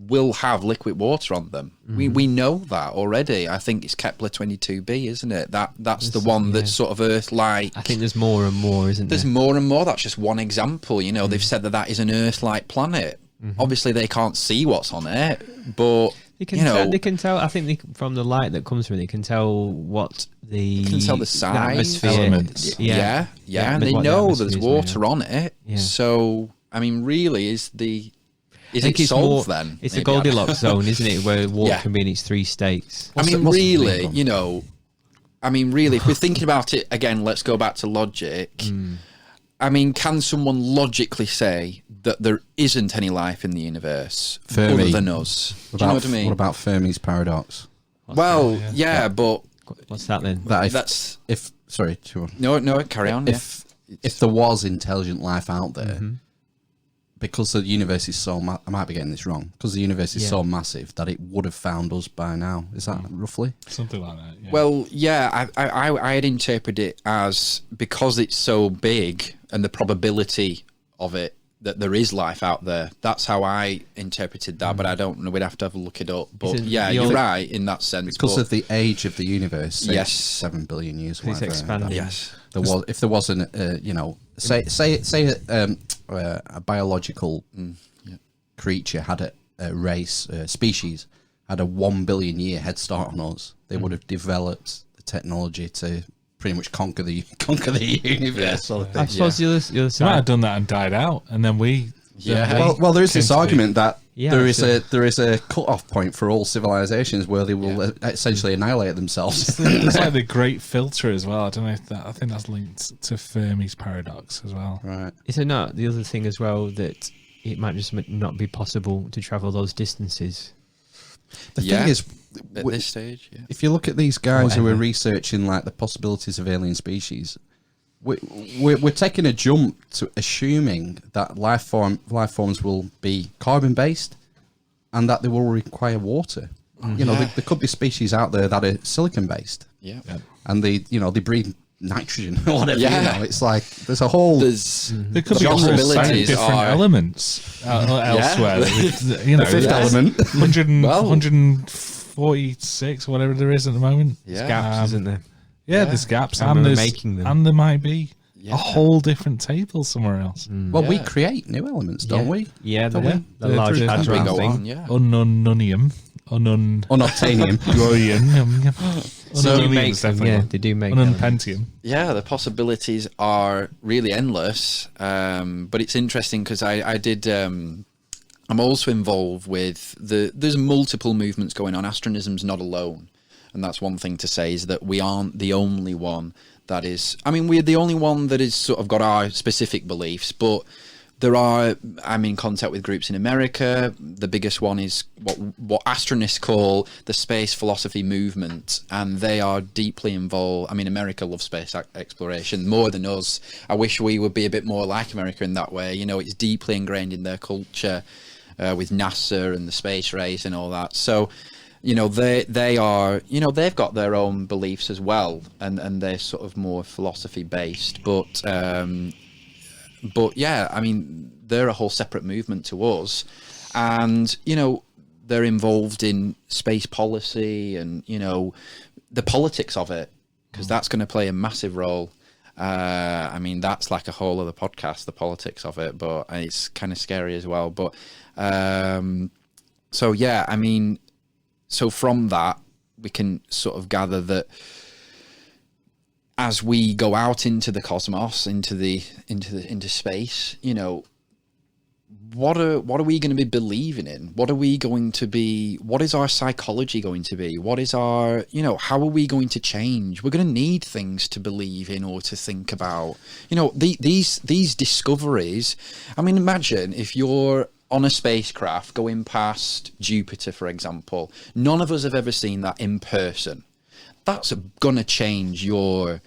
Speaker 5: will have liquid water on them. We know that already. I think it's Kepler 22b, isn't it? That's the one that's sort of Earth-like.
Speaker 4: I think there's more and more, isn't there?
Speaker 5: There's more and more. That's just one example. They've said that is an Earth-like planet. Obviously, they can't see what's on it, but
Speaker 4: they can tell. I think from the light that comes from it, they can tell what the
Speaker 5: size,
Speaker 4: atmosphere.
Speaker 5: Elements. Yeah. And they know there's water on it.
Speaker 4: Yeah.
Speaker 5: So, I mean, really, is it solved then?
Speaker 4: It's a Goldilocks zone, isn't it, where water can be in its three states.
Speaker 5: If we're thinking about it again, let's go back to logic. I mean, can someone logically say that there isn't any life in the universe other than us? Do you know what I mean?
Speaker 2: What about Fermi's paradox?
Speaker 5: But
Speaker 4: what's that then?
Speaker 5: No, carry on.
Speaker 2: If there was intelligent life out there, because the universe is so I might be getting this wrong, because the universe is so massive that it would have found us by now. Is that roughly?
Speaker 3: Something like that, yeah.
Speaker 5: Well, yeah, I had interpreted it as, because it's so big and the probability of it, that there is life out there. That's how I interpreted that, but I don't know. We'd have to look it up. But you're right in that sense.
Speaker 2: Because of the age of the universe, 7 billion years.
Speaker 4: It's expanding.
Speaker 5: Yes.
Speaker 2: If there wasn't, say a biological creature had a race, species, had a 1 billion year head start on us, they would have developed the technology to pretty much conquer the universe. Sort of thing.
Speaker 4: I suppose the other
Speaker 3: They
Speaker 4: side.
Speaker 3: might have done that and died out, and then we.
Speaker 2: Yeah. Well, there is this argument that there is
Speaker 4: actually.
Speaker 2: a cut-off point for all civilizations where they will essentially annihilate themselves.
Speaker 3: It's like the great filter as well. I don't know if I think that's linked to Fermi's paradox as well.
Speaker 2: Right.
Speaker 4: Is it not the other thing as well, that it might just not be possible to travel those distances?
Speaker 2: The thing is,
Speaker 5: at this stage,
Speaker 2: if you look at these guys who are researching like the possibilities of alien species, we're taking a jump to assuming that life forms will be carbon based and that they will require water. There could be species out there that are silicon based.
Speaker 5: Yeah.
Speaker 2: And they breathe nitrogen or whatever.
Speaker 5: Yeah.
Speaker 2: It's like there's a whole.
Speaker 3: There could be
Speaker 5: possibilities
Speaker 3: different
Speaker 5: are-
Speaker 3: elements elsewhere. The
Speaker 2: fifth element.
Speaker 3: 146, whatever there is at the moment.
Speaker 5: Yeah.
Speaker 4: Gaps, isn't there?
Speaker 3: Yeah, there's gaps,
Speaker 4: I
Speaker 3: and
Speaker 4: remember
Speaker 3: there's
Speaker 4: making them.
Speaker 3: and there might be
Speaker 5: Yeah.
Speaker 3: a whole different table somewhere else.
Speaker 2: Well, we
Speaker 5: Yeah.
Speaker 2: create new elements, don't we?
Speaker 4: Yeah,
Speaker 2: Don't
Speaker 4: the
Speaker 3: we?
Speaker 4: large
Speaker 3: There-
Speaker 5: As we
Speaker 4: hadron
Speaker 5: go
Speaker 4: thing.
Speaker 5: on, yeah.
Speaker 3: Ununonium,
Speaker 2: Unobtainium.
Speaker 4: So they do make them,
Speaker 3: definitely.
Speaker 4: yeah, they do make them.
Speaker 3: Pentium.
Speaker 5: Yeah, the possibilities are really endless. But it's interesting because I did. I'm also involved with there's multiple movements going on. Astronism's not alone, and that's one thing to say, is that we aren't the only one that is. I mean, we're the only one that is sort of got our specific beliefs, but there are. I'm in contact with groups in America. The biggest one is what astronists call the space philosophy movement, and they are deeply involved. I mean, America loves space exploration more than us. I wish we would be a bit more like America in that way. You know, it's deeply ingrained in their culture with NASA and the space race and all that. So, you know, they are, you know, they've got their own beliefs as well, and they're sort of more philosophy based, but yeah, I mean, they're a whole separate movement to us, and you know, they're involved in space policy and, you know, the politics of it, because that's going to play a massive role. I mean, that's like a whole other podcast, the politics of it, but it's kind of scary as well. But so yeah, I mean, so from that we can sort of gather that as we go out into the cosmos, into space, you know, what are we going to be believing in? What is our psychology going to be? What is our, you know, how are we going to change? We're going to need things to believe in or to think about. You know, these discoveries. I mean, imagine if you're on a spacecraft going past Jupiter, for example. None of us have ever seen that in person. That's going to change your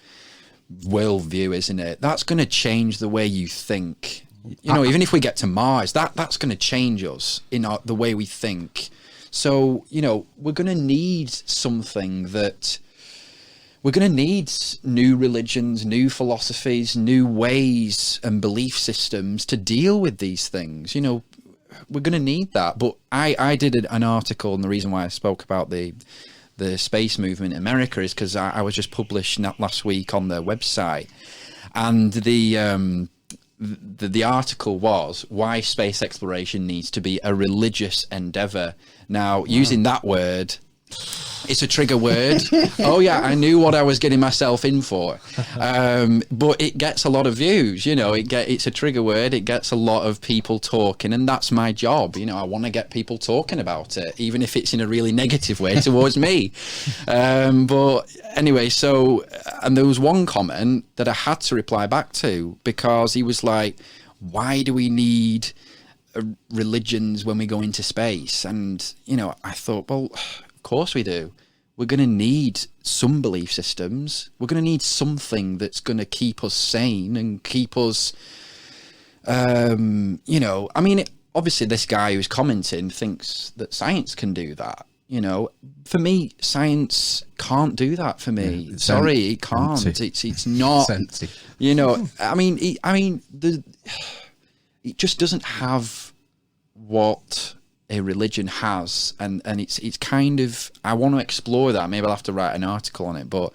Speaker 5: worldview, isn't it? That's going to change the way you think. You know, even if we get to Mars, that's going to change us in the way we think. So, you know, we're going to need something that... We're going to need new religions, new philosophies, new ways and belief systems to deal with these things. You know, we're going to need that. But I did an article, and the reason why I spoke about the space movement in America is because I was just published last week on their website, and the article was why space exploration needs to be a religious endeavor. Now, using that word, it's a trigger word. Oh yeah, I knew what I was getting myself in for. But it gets a lot of views, you know, it's a trigger word. It gets a lot of people talking, and that's my job. You know, I want to get people talking about it, even if it's in a really negative way towards me. But anyway, so, and there was one comment that I had to reply back to, because he was like, why do we need religions when we go into space? And, you know, I thought, well, of course we do. We're going to need some belief systems. We're going to need something that's going to keep us sane and keep us, you know, I mean, obviously this guy who's commenting thinks that science can do that. You know, for me, science can't do that for me.
Speaker 2: Yeah,
Speaker 5: Sorry, it can't. It's not. You know, I mean, it just doesn't have what a religion has, and it's kind of, I want to explore that. Maybe I'll have to write an article on it, but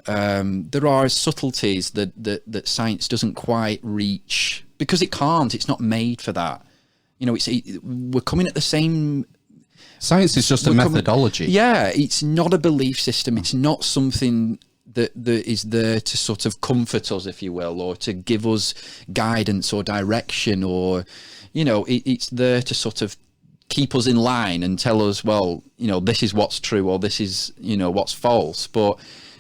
Speaker 5: there are subtleties that science doesn't quite reach, because it can't. It's not made for that. You know, we're coming at the same.
Speaker 2: Science is just a methodology.
Speaker 5: Yeah, it's not a belief system. It's not something that is there to sort of comfort us, if you will, or to give us guidance or direction, or, you know, it's there to sort of keep us in line and tell us, well, you know, this is what's true, or this is, you know, what's false. But,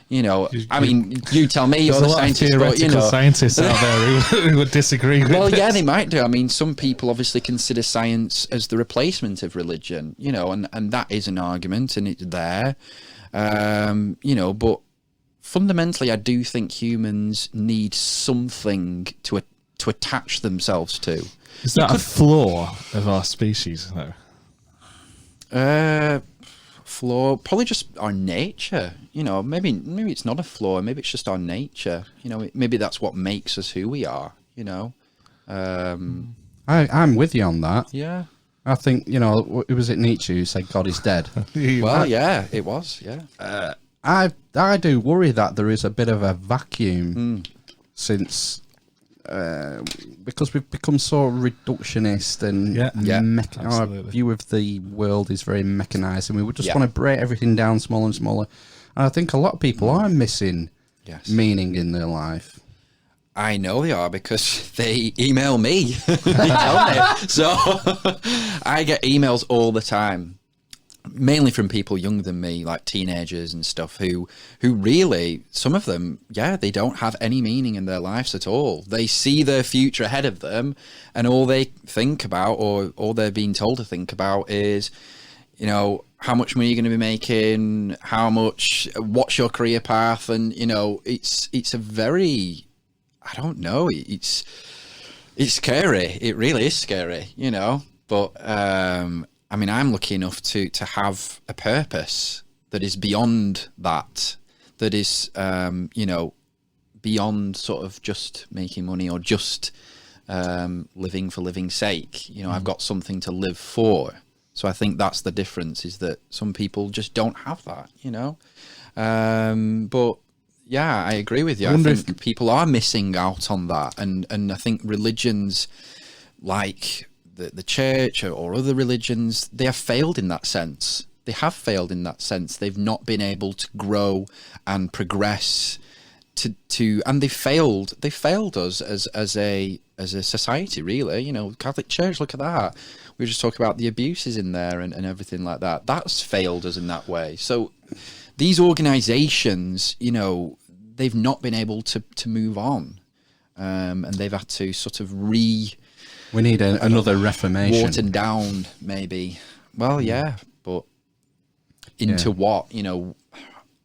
Speaker 5: you know, I mean, you tell me, you're the scientist, but, you know,
Speaker 3: scientists out there who would disagree with
Speaker 5: well,
Speaker 3: this.
Speaker 5: yeah, they might do. I mean, some people obviously consider science as the replacement of religion, you know, and that is an argument, and it's there, you know, but fundamentally, I do think humans need something to attach themselves to.
Speaker 3: Is that a flaw of our species, though?
Speaker 5: flaw, probably just our nature. You know, maybe it's not a flaw. Maybe it's just our nature. You know, maybe that's what makes us who we are. You know,
Speaker 2: I'm with you on that.
Speaker 5: yeah.
Speaker 2: I think, you know, was it Nietzsche who said God is dead?
Speaker 5: Well, yeah, it was. Yeah.
Speaker 2: I do worry that there is a bit of a vacuum since because we've become so reductionist and our view of the world is very mechanized, and we would just want to break everything down smaller and smaller. And I think a lot of people are missing meaning in their life.
Speaker 5: I know they are because they email me. They tell me. So I get emails all the time, mainly from people younger than me, like teenagers and stuff, who really, some of them, they don't have any meaning in their lives at all. They see their future ahead of them, and all they think about, or all they're being told to think about, is, you know, how much money you're going to be making, what's your career path, and, you know, it's a very, I don't know, it's scary. It really is scary, you know. But I mean, I'm lucky enough to have a purpose that is beyond that is you know, beyond sort of just making money or just living for living's sake. You know, I've got something to live for. So I think that's the difference, is that some people just don't have that, you know. But yeah, I agree with you. I think people are missing out on that, and I think religions like the church or other religions, they have failed in that sense. They have failed in that sense. They've not been able to grow and progress and they failed us as a society, really. You know, Catholic Church, look at that. We just talk about the abuses in there and everything like that. That's failed us in that way. So these organizations, you know, they've not been able to move on, and they've had to sort of we need
Speaker 2: another reformation,
Speaker 5: watered down, maybe. Well, yeah, but into what? You know,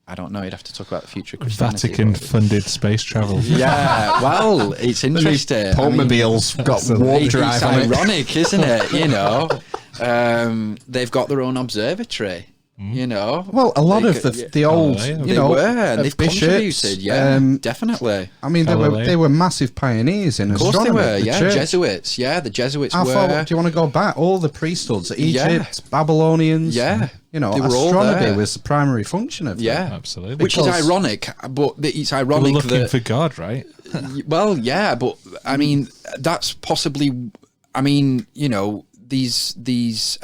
Speaker 5: I don't know. You'd have to talk about the future of Christianity.
Speaker 3: Vatican-funded space travel.
Speaker 5: Yeah, well, it's interesting.
Speaker 2: Automobiles got warp drive on it.
Speaker 5: It's ironic, isn't it? You know, they've got their own observatory. You know,
Speaker 2: well, a lot of the old,
Speaker 5: they've contributed. Definitely.
Speaker 2: I mean, they were massive pioneers in astronomy.
Speaker 5: Of course they were.
Speaker 2: The
Speaker 5: Yeah,
Speaker 2: church.
Speaker 5: Jesuits. Yeah, the Jesuits
Speaker 2: How
Speaker 5: were.
Speaker 2: far do you want to go back? All the priesthoods, Egypt, Babylonians.
Speaker 5: Yeah,
Speaker 2: you know,
Speaker 5: they were all
Speaker 2: astronomy
Speaker 5: there.
Speaker 2: was the primary function of them.
Speaker 5: Yeah,
Speaker 3: absolutely.
Speaker 5: Which is ironic, but it's ironic
Speaker 3: We're looking
Speaker 5: that
Speaker 3: for God, right?
Speaker 5: well, yeah, but I mean, that's possibly. I mean, you know, these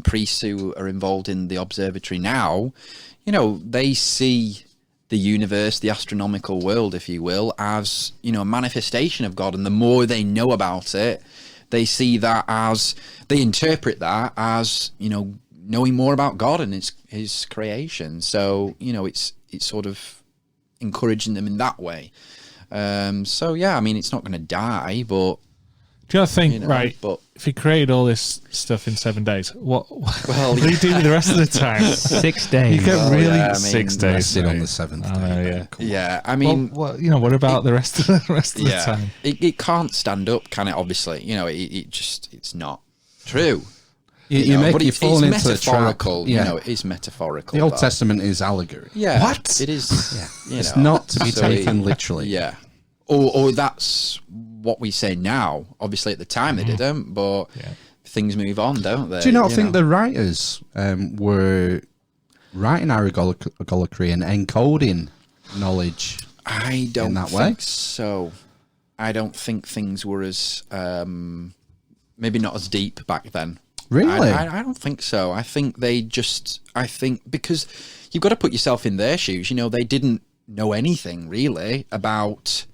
Speaker 5: priests who are involved in the observatory now, you know, they see the universe, the astronomical world, if you will, as, you know, a manifestation of God. And the more they know about it, they see that as, they interpret that as, you know, knowing more about God and his creation. So, you know, it's sort of encouraging them in that way. So yeah, I mean, it's not going to die, but
Speaker 3: do you think,
Speaker 5: right, but
Speaker 3: if you created all this stuff in 7 days, what do you do with the rest of the time?
Speaker 4: 6 days.
Speaker 3: You get
Speaker 2: 6 days on the seventh day.
Speaker 5: Yeah, I mean,
Speaker 3: what about the rest of the time?
Speaker 5: It can't stand up, can it? Obviously, you know, it's not true.
Speaker 2: But
Speaker 5: it's metaphorical.
Speaker 2: Yeah.
Speaker 5: You know, it is metaphorical.
Speaker 2: The Old Testament is allegory.
Speaker 5: Yeah,
Speaker 2: what
Speaker 5: it is. Yeah,
Speaker 2: it's not to be taken literally.
Speaker 5: Yeah, or that's what we say now. Obviously, at the time they didn't, but things move on, don't they?
Speaker 2: Do you not think the writers were writing allegory and encoding knowledge?
Speaker 5: I don't
Speaker 2: in that
Speaker 5: think
Speaker 2: way?
Speaker 5: So. I don't think things were as maybe not as deep back then.
Speaker 2: Really?
Speaker 5: I don't think so. I think because you've got to put yourself in their shoes. You know, they didn't know anything really about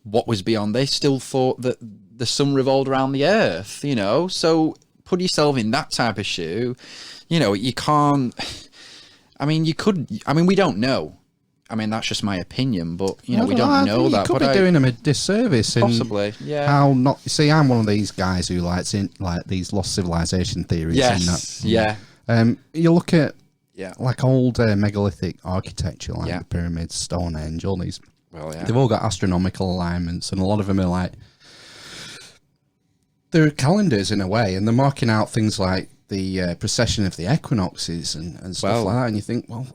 Speaker 5: what was beyond. They still thought that the sun revolved around the earth, you know. So put yourself in that type of shoe. You know, you can't. I mean, you could. I mean, we don't know. I mean, that's just my opinion, but you know, we don't know that.
Speaker 2: You could be doing them a disservice.
Speaker 5: Possibly, yeah.
Speaker 2: How not? See, I'm one of these guys who likes these lost civilization theories.
Speaker 5: Yes, yeah.
Speaker 2: You look at like old megalithic architecture, like the pyramids, Stonehenge, all these.
Speaker 5: Well, yeah.
Speaker 2: They've all got astronomical alignments, and a lot of them are like they're calendars in a way, and they're marking out things like the procession of the equinoxes and stuff like that, and you think, well,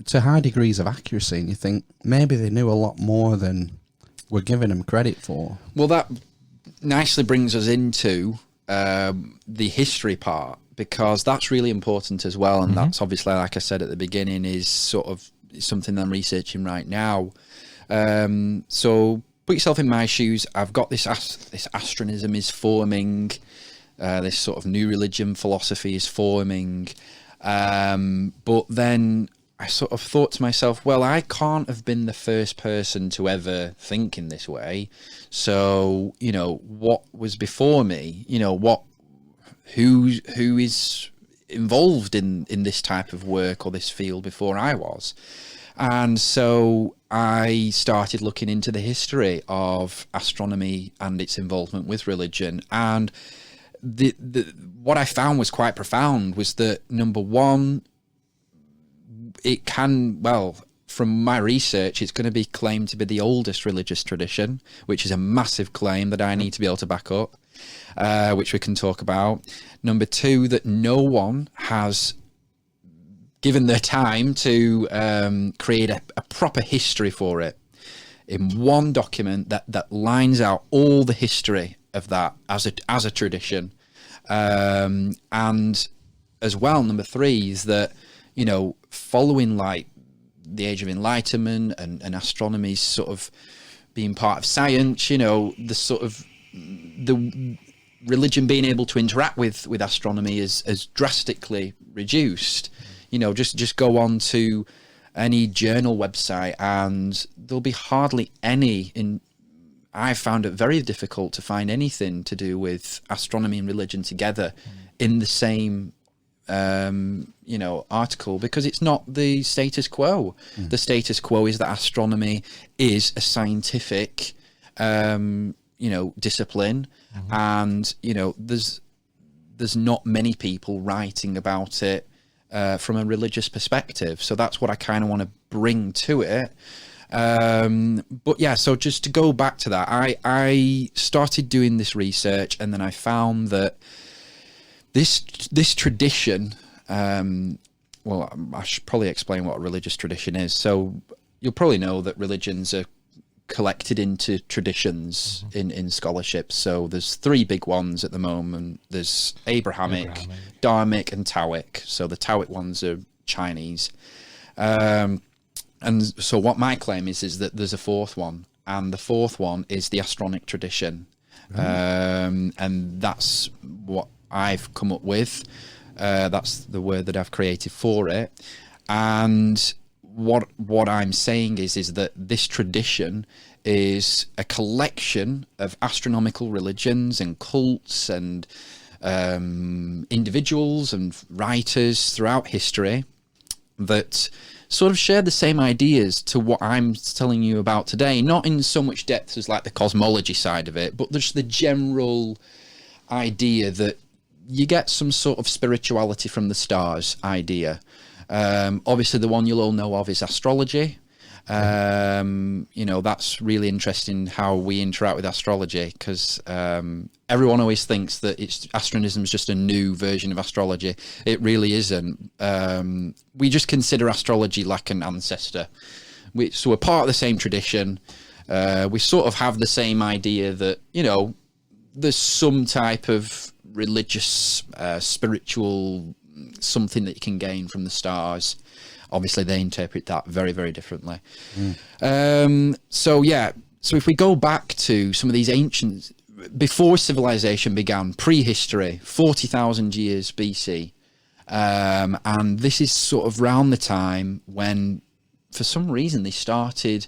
Speaker 2: to high degrees of accuracy, and you think maybe they knew a lot more than we're giving them credit for.
Speaker 5: Well, that nicely brings us into the history part, because that's really important as well, and that's obviously, like I said at the beginning, is sort of something I'm researching right now. So put yourself in my shoes. I've got this astronism is forming, this sort of new religion philosophy is forming, but then I sort of thought to myself, well, I can't have been the first person to ever think in this way. So, you know, what was before me? You know, who is involved in this type of work or this field before I was? And so I started looking into the history of astronomy and its involvement with religion. And what I found was quite profound was that, number one, it can, well, from my research, it's going to be claimed to be the oldest religious tradition, which is a massive claim that I need to be able to back up, which we can talk about. Number two, that no one has given their time to create a proper history for it in one document that lines out all the history of that as a tradition. And as well, number three is that, you know, following like the Age of Enlightenment and astronomy's sort of being part of science, you know, the sort of the religion being able to interact with astronomy is drastically reduced. You know, just go on to any journal website and there'll be hardly any I found it very difficult to find anything to do with astronomy and religion together in the same you know, article, because it's not the status quo. The status quo is that astronomy is a scientific you know, discipline, and you know, there's not many people writing about it from a religious perspective. So that's what I kind of want to bring to it. But yeah, so just to go back to that, I started doing this research, and then I found that this tradition, well, I should probably explain what a religious tradition is. So you'll probably know that religions are collected into traditions in scholarship. So there's three big ones at the moment. There's Abrahamic, Dharmic, and Taoic. So the Taoic ones are Chinese. And so what my claim is that there's a fourth one, and the fourth one is the Astronic tradition. And that's what I've come up with. That's the word that I've created for it. And what I'm saying is that this tradition is a collection of astronomical religions and cults and individuals and writers throughout history that sort of share the same ideas to what I'm telling you about today, not in so much depth as like the cosmology side of it, but just the general idea that you get some sort of spirituality from the stars idea. Obviously the one you'll all know of is astrology. You know, that's really interesting how we interact with astrology, because everyone always thinks that astronism is just a new version of astrology. It really isn't. We just consider astrology like an ancestor. So we're part of the same tradition. We sort of have the same idea that, you know, there's some type of religious, spiritual something that you can gain from the stars. Obviously they interpret that very, very differently. So yeah, so if we go back to some of these ancient, before civilization began, prehistory, 40,000 years BC, and this is sort of around the time when for some reason they started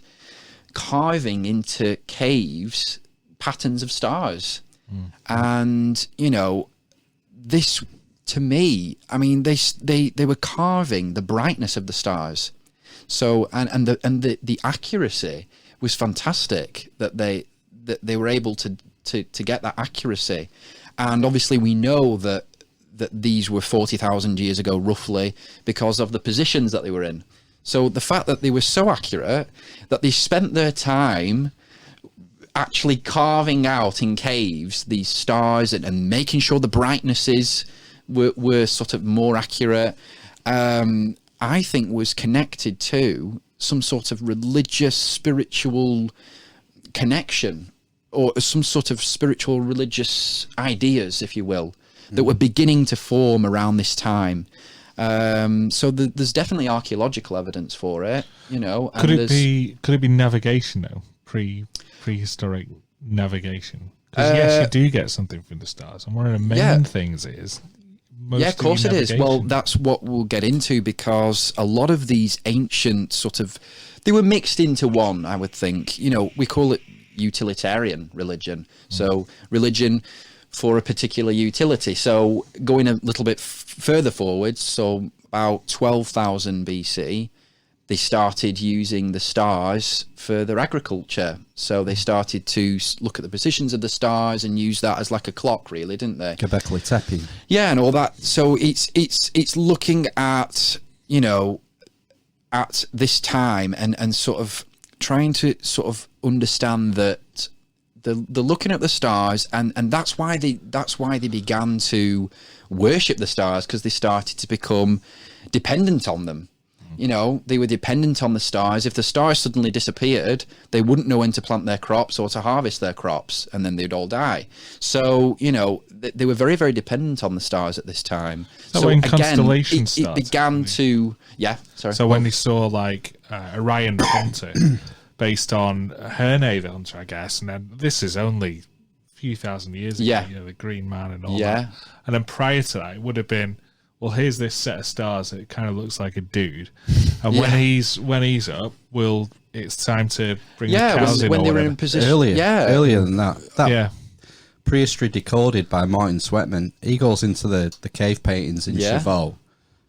Speaker 5: carving into caves patterns of stars. And you know, this, to me, I mean, they were carving the brightness of the stars. So and the accuracy was fantastic, that they were able to get that accuracy. And obviously we know that these were 40,000 years ago roughly, because of the positions that they were in. So the fact that they were so accurate that they spent their time actually carving out in caves these stars and making sure the brightnesses were sort of more accurate, I think was connected to some sort of religious, spiritual connection, or some sort of spiritual religious ideas, if you will, that were beginning to form around this time. So there's definitely archaeological evidence for it, you know.
Speaker 3: Could it be navigation though? Prehistoric navigation? Because yes, you do get something from the stars, and one of the main things is.
Speaker 5: Yeah, of course it is. Well, that's what we'll get into, because a lot of these ancient sort of, they were mixed into one, I would think. You know, we call it utilitarian religion. So religion for a particular utility. So going a little bit further forward, so about 12,000 BC, they started using the stars for their agriculture. So they started to look at the positions of the stars and use that as like a clock, really, didn't they?
Speaker 2: Göbekli Tepe.
Speaker 5: Yeah, and all that. So it's looking at, you know, at this time and sort of trying to sort of understand that they're looking at the stars, and that's why they began to worship the stars, because they started to become dependent on them. You know, they were dependent on the stars. If the stars suddenly disappeared, they wouldn't know when to plant their crops or to harvest their crops, and then they'd all die. So, you know, they were very, very dependent on the stars at this time.
Speaker 3: So when constellations
Speaker 5: it began to... Yeah, sorry.
Speaker 3: So when they saw, like, Orion the Hunter, based on Herne the Hunter, I guess, and then this is only a few thousand years ago, you know, the Green Man and all that. And then prior to that, it would have been... Well, here's this set of stars that kind of looks like a dude, and when he's up, it's time to bring the cows in.
Speaker 5: When
Speaker 3: or
Speaker 5: they were
Speaker 3: whatever.
Speaker 5: in position,
Speaker 2: earlier than that.
Speaker 3: Yeah,
Speaker 2: Prehistory Decoded by Martin Sweatman. He goes into the cave paintings in Chauveau,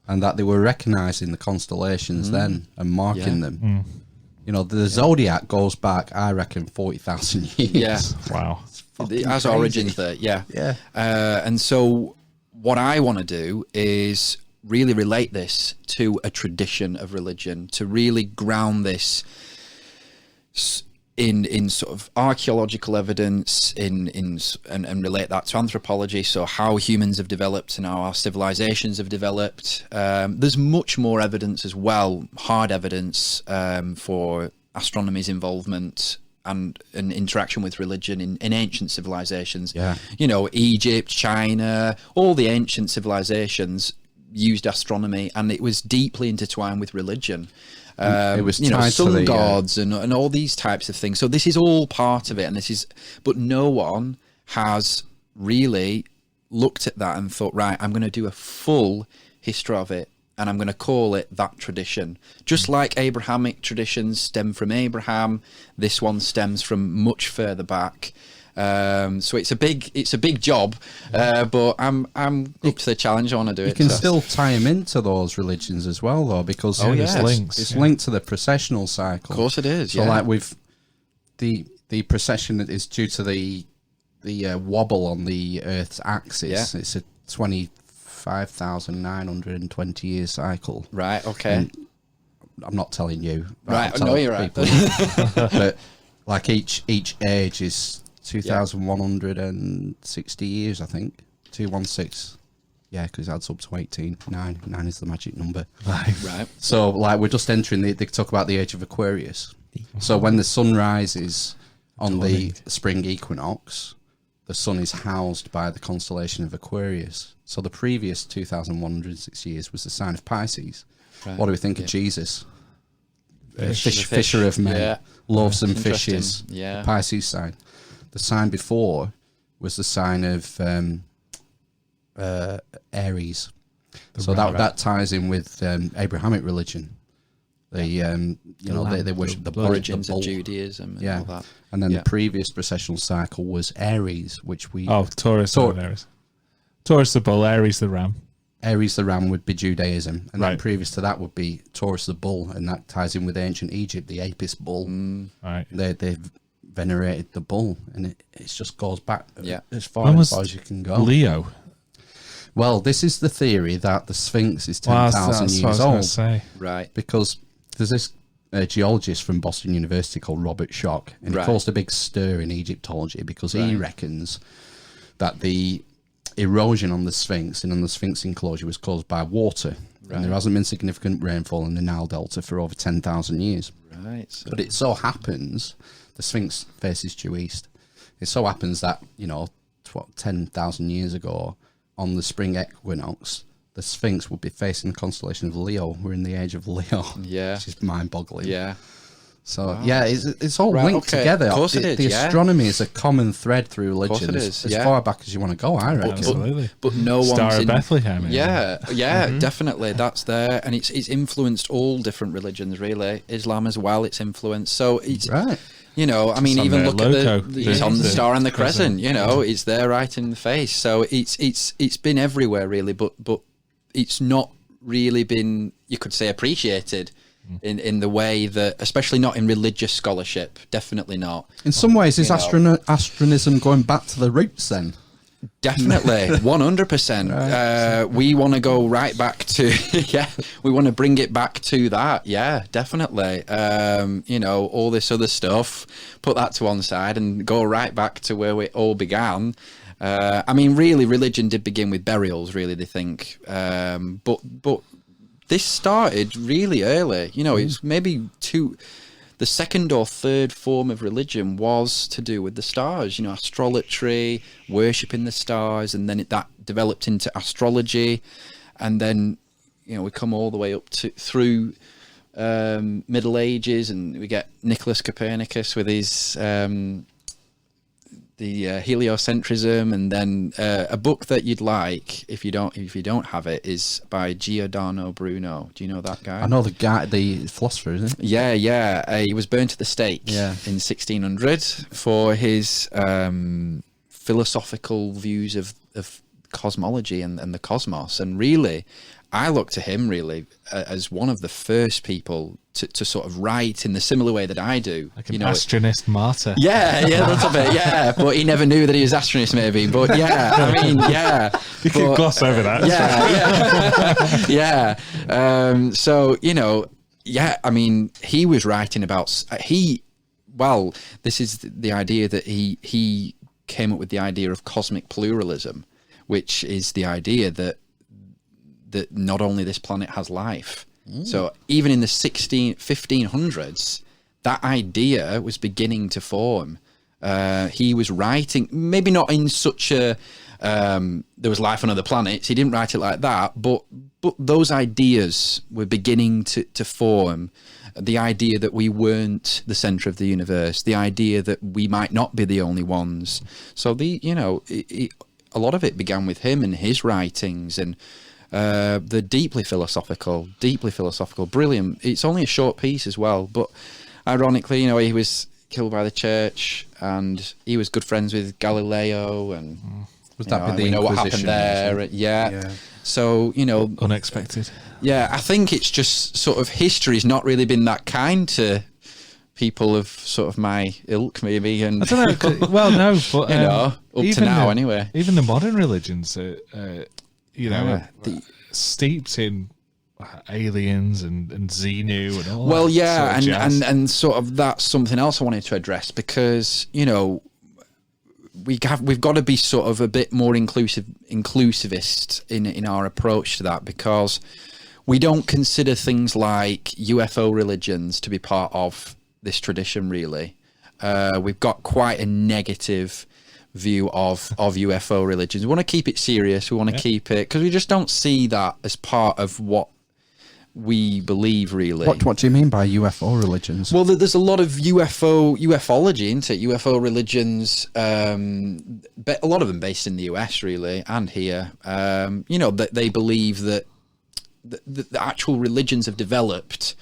Speaker 2: and that they were recognising the constellations then and marking them. You know, the zodiac goes back, I reckon, 40,000 years.
Speaker 5: Yeah,
Speaker 3: wow,
Speaker 5: it has origins there. Yeah. And so. What I want to do is really relate this to a tradition of religion, to really ground this in sort of archaeological evidence, and relate that to anthropology. So how humans have developed and how our civilizations have developed. There's much more evidence as well, hard evidence for astronomy's involvement and an interaction with religion in ancient civilizations. You know, Egypt, China, all the ancient civilizations used astronomy, and it was deeply intertwined with religion.
Speaker 2: It was,
Speaker 5: you know,
Speaker 2: tied
Speaker 5: sun
Speaker 2: to the
Speaker 5: gods and all these types of things. So this is all part of it, and but no one has really looked at that and thought, right, I'm going to do a full history of it, and I'm going to call it that tradition. Just like Abrahamic traditions stem from Abraham, this one stems from much further back. So it's a big job, but I'm up to the challenge. I want to do it.
Speaker 2: You can still tie them into those religions as well, though, because it's linked to the processional cycle.
Speaker 5: Of course it is.
Speaker 2: So like with the procession that is due to the wobble on the Earth's axis. It's a 25,920 year cycle.
Speaker 5: Right. Okay.
Speaker 2: And I'm not telling you.
Speaker 5: Right. No, you're right.
Speaker 2: But like each age is 2,160 years, I think. 216. Yeah, because it adds up to 18. 9 is the magic number.
Speaker 5: Right.
Speaker 2: So, like, we're just entering they talk about the age of Aquarius. So when the sun rises on the spring equinox, the sun is housed by the constellation of Aquarius. So the previous 2,106 years was the sign of Pisces. Right. What do we think of Jesus? Fisher of men, loaves and fishes.
Speaker 5: Yeah.
Speaker 2: Pisces sign. The sign before was the sign of Aries. So that ties in with Abrahamic religion. They they worship the
Speaker 5: origins
Speaker 2: bull.
Speaker 5: of Judaism and all that.
Speaker 2: And then the previous processional cycle was Aries, which we
Speaker 3: Taurus and Aries. Taurus the bull, Aries the ram.
Speaker 2: Aries the ram would be Judaism, and then previous to that would be Taurus the bull, and that ties in with ancient Egypt, the Apis bull.
Speaker 3: Right.
Speaker 2: They venerated the bull, and it just goes back as far as you can go.
Speaker 3: Leo.
Speaker 2: Well, this is the theory that the Sphinx is 10,000 years old.
Speaker 5: Right.
Speaker 2: Because there's this geologist from Boston University called Robert Schoch, and he caused a big stir in Egyptology because he reckons that the erosion on the Sphinx and on the Sphinx enclosure was caused by water. And there hasn't been significant rainfall in the Nile Delta for over 10,000 years.
Speaker 5: Right. So.
Speaker 2: But it so happens the Sphinx faces due east. It so happens that, 10,000 years ago, on the spring equinox, the Sphinx would be facing the constellation of Leo. We're in the age of Leo.
Speaker 5: Yeah.
Speaker 2: Which is mind-boggling.
Speaker 5: Yeah.
Speaker 2: So, it's all linked together.
Speaker 5: Of course it is,
Speaker 2: The astronomy is a common thread through religion. As far back as you want to go, I reckon.
Speaker 3: Absolutely.
Speaker 5: But no one's
Speaker 3: Star of
Speaker 5: in...
Speaker 3: Bethlehem.
Speaker 5: Yeah, definitely. That's there. And it's influenced all different religions, really. Islam as well, it's influenced. So it's...
Speaker 2: Right.
Speaker 5: You know, I mean, even look
Speaker 3: logo.
Speaker 5: at it's on the Star and the Crescent. You know, it's there right in the face. So it's been everywhere really, but it's not really been, you could say, appreciated in the way that, especially not in religious scholarship. Definitely not.
Speaker 2: In some ways, is astronism going back to the roots then?
Speaker 5: Definitely, 100%. We want to go right back to, we want to bring it back to that. Yeah, definitely. All this other stuff, put that to one side and go right back to where we all began. I mean, really, religion did begin with burials, really, they think. But this started really early. It's maybe the second or third form of religion was to do with the stars, astrology, worshipping the stars, and then that developed into astrology, and then we come all the way up through Middle Ages, and we get Nicholas Copernicus with his the heliocentrism, and then a book that you'd like if you don't have it is by Giordano Bruno. Do you know that guy?
Speaker 2: I know the guy, the philosopher, isn't it?
Speaker 5: Yeah. He was burned to the stake in 1600 for his philosophical views of cosmology and the cosmos. And really, I look to him really as one of the first people to sort of write in the similar way that I do.
Speaker 3: Like an astronist martyr.
Speaker 5: Yeah, a little bit, yeah. But he never knew that he was astronist, maybe. But yeah, I mean, yeah.
Speaker 3: You can gloss over that.
Speaker 5: Yeah. So, I mean, he was writing about... this is the idea that he came up with the idea of cosmic pluralism, which is the idea that not only this planet has life. So even in the 1500s, that idea was beginning to form. He was writing, maybe not in such a, there was life on other planets. He didn't write it like that, but those ideas were beginning to form. The idea that we weren't the center of the universe, the idea that we might not be the only ones. So a lot of it began with him and his writings, and the deeply philosophical, brilliant. It's only a short piece as well, but ironically, he was killed by the church, and he was good friends with Galileo, and
Speaker 2: was that
Speaker 5: we know what happened there. Yeah. So
Speaker 3: unexpected.
Speaker 5: Yeah, I think it's just sort of history's not really been that kind to people of sort of my ilk, maybe. And
Speaker 3: I don't know. Well, no, but
Speaker 5: up to now, anyway.
Speaker 3: Even the modern religions, steeped in aliens and Xenu and all.
Speaker 5: Well,
Speaker 3: that sort of
Speaker 5: and sort of that's something else I wanted to address, because we've got to be sort of a bit more inclusivist in our approach to that, because we don't consider things like UFO religions to be part of this tradition, really. We've got quite a negative view of UFO religions. We want to keep it serious. We want to keep it, because we just don't see that as part of what we believe, really.
Speaker 2: What do you mean by UFO religions?
Speaker 5: Well, there's a lot of ufology, isn't it? UFO religions, but a lot of them based in the US, really, and here. That they believe that the actual religions have developed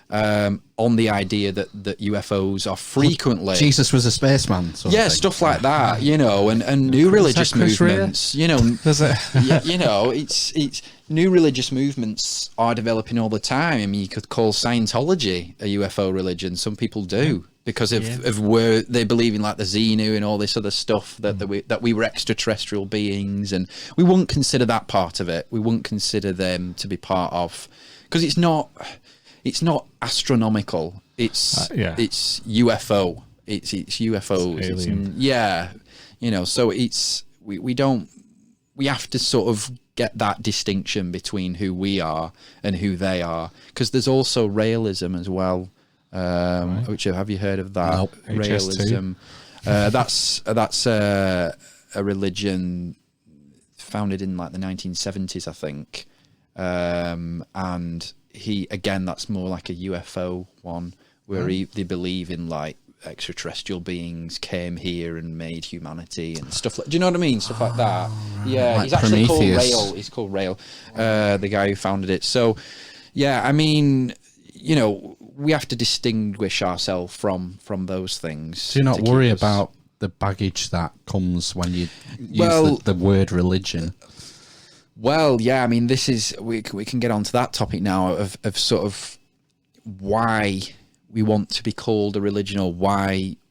Speaker 5: on the idea that UFOs are frequently...
Speaker 2: Jesus was a spaceman.
Speaker 5: Stuff like that, and new religious movements, it's new religious movements are developing all the time. I mean, you could call Scientology a UFO religion. Some people do, because of where they believe in, like the Xenu and all this other stuff, that we were extraterrestrial beings, and we wouldn't consider that part of it. We wouldn't consider them to be part of, because it's not astronomical. It's
Speaker 3: Yeah.
Speaker 5: it's UFO. It's UFOs.
Speaker 3: It's alien.
Speaker 5: So it's we have to sort of get that distinction between who we are and who they are, because there's also realism as well. Which have you heard of that?
Speaker 2: Nope.
Speaker 5: Realism. That's a religion founded in like the 1970s, I think. And that's more like a UFO one, where they believe in like extraterrestrial beings came here and made humanity and stuff like. Do you know what I mean? Stuff like that. Yeah,
Speaker 2: Like
Speaker 5: he's actually
Speaker 2: Prometheus.
Speaker 5: called Rael. He's called Rael, the guy who founded it. So, yeah, I mean, we have to distinguish ourselves from those things.
Speaker 2: Do you not
Speaker 5: to keep
Speaker 2: worry
Speaker 5: us-
Speaker 2: about the baggage that comes when you use
Speaker 5: Well-
Speaker 2: the word religion?
Speaker 5: Well, yeah, I mean, this is we can get onto that topic now of sort of why we want to be called a religion, or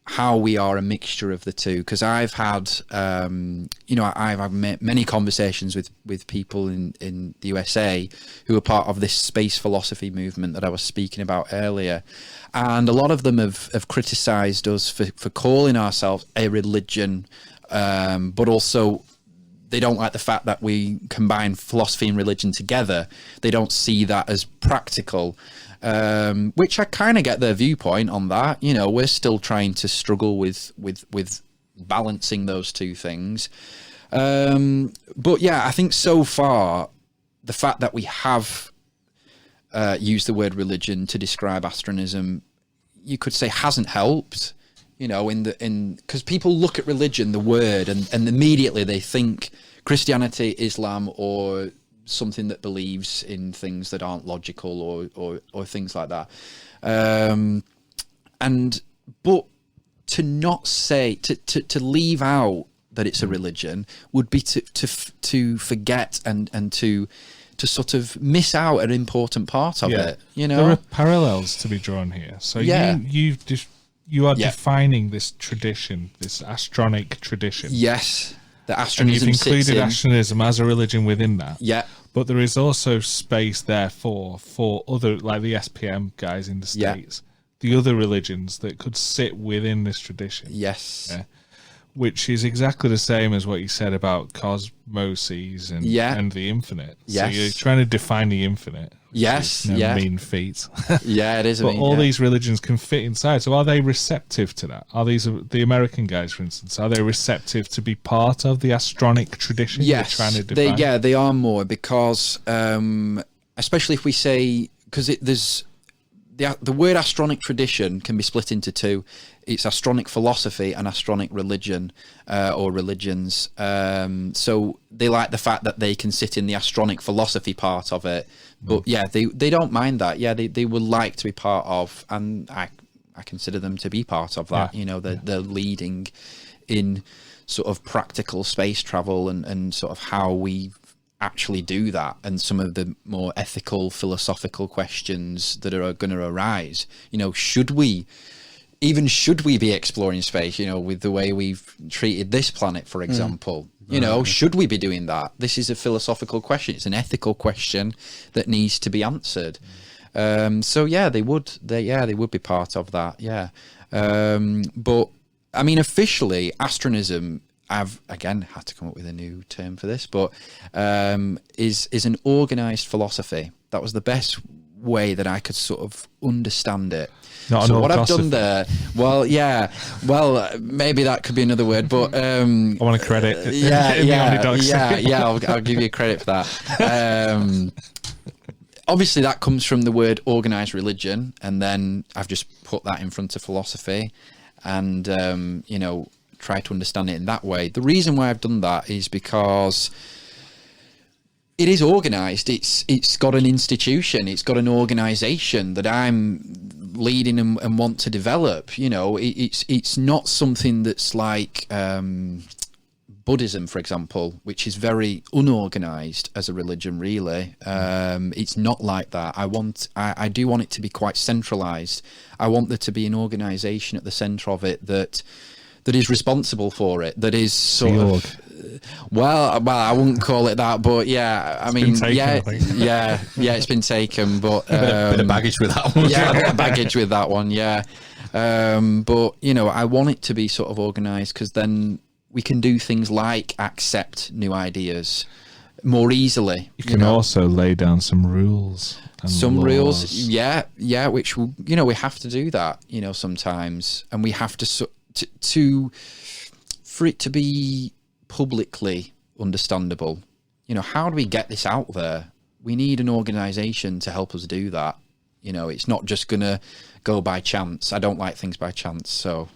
Speaker 5: how we are a mixture of the two. Because I've had, I've had many conversations with people in the USA who are part of this space philosophy movement that I was speaking about earlier, and a lot of them have criticised us for calling ourselves a religion, but also they don't like the fact that we combine philosophy and religion together. They don't see that as practical, which I kind of get their viewpoint on that. We're still trying to struggle with balancing those two things. But yeah, I think so far, the fact that we have used the word religion to describe astronism, you could say hasn't helped. Because people look at religion, the word, and immediately they think Christianity, Islam, or something that believes in things that aren't logical, or things like that. But to not say, to leave out that it's a religion would be to forget and to sort of miss out an important part of it.
Speaker 3: There are parallels to be drawn here. So you are defining this tradition, this astronic tradition.
Speaker 5: Yes, the
Speaker 3: And you've
Speaker 5: astronism
Speaker 3: included
Speaker 5: sits in.
Speaker 3: astronism as a religion within that.
Speaker 5: Yeah,
Speaker 3: But there is also space there for other, like the SPM guys in the
Speaker 5: Yeah.
Speaker 3: States, the other religions that could sit within this tradition.
Speaker 5: yes,
Speaker 3: Yeah. Which is exactly the same as what you said about cosmoses and the infinite.
Speaker 5: Yes.
Speaker 3: So you're trying to define the infinite. which
Speaker 5: Yes,
Speaker 3: is no
Speaker 5: yeah.
Speaker 3: mean feat.
Speaker 5: yeah. It is.
Speaker 3: But all these religions can fit inside. So are they receptive to that? Are these the American guys, for instance? Are they receptive to be part of the astronic tradition?
Speaker 5: Yes,
Speaker 3: you're trying to define?
Speaker 5: they are more, because especially if we say, because there's the word astronic tradition can be split into two. It's astronic philosophy and astronic religion, or religions. So they like the fact that they can sit in the astronic philosophy part of it. But yeah, they don't mind that. Yeah, they would like to be part of, and I consider them to be part of that.
Speaker 3: Yeah.
Speaker 5: They're leading in sort of practical space travel and sort of how we actually do that, and some of the more ethical, philosophical questions that are going to arise. Should we be exploring space, with the way we've treated this planet, for example? Should we be doing that? This is a philosophical question. It's an ethical question that needs to be answered. So yeah, they would be part of that. Yeah. But I mean, officially, astronism, I've again had to come up with a new term for this, but is an organized philosophy. That was the best way that I could sort of understand it.
Speaker 3: Not
Speaker 5: So
Speaker 3: an
Speaker 5: what I've
Speaker 3: orthosophy.
Speaker 5: done there, maybe that could be another word, but
Speaker 3: I want a credit. in the Omnidoxy.
Speaker 5: I'll give you a credit for that. Obviously, that comes from the word organized religion, and then I've just put that in front of philosophy, and try to understand it in that way. The reason why I've done that is because it is organized. It's got an institution. It's got an organization that I'm leading and want to develop. It's not something that's like Buddhism, for example, which is very unorganized as a religion, really. It's not like that. I do want it to be quite centralized. I want there to be an organization at the center of it that is responsible for it, that is sort of Well, I wouldn't call it that, but yeah, I mean,
Speaker 3: taken,
Speaker 5: yeah,
Speaker 3: I think.
Speaker 5: yeah, it's been taken, but
Speaker 2: bit of baggage with that one.
Speaker 5: yeah, a bit of baggage with that one, yeah. But you know, I want it to be sort of organised because then we can do things like accept new ideas more easily.
Speaker 3: You can also lay down some rules. And
Speaker 5: Some
Speaker 3: laws.
Speaker 5: rules, yeah, which you know we have to do that, you know, sometimes, and we have to for it to be publicly understandable. You know, how do we get this out there? We need an organisation to help us do that. You know, it's not just gonna go by chance. I don't like things by chance. So,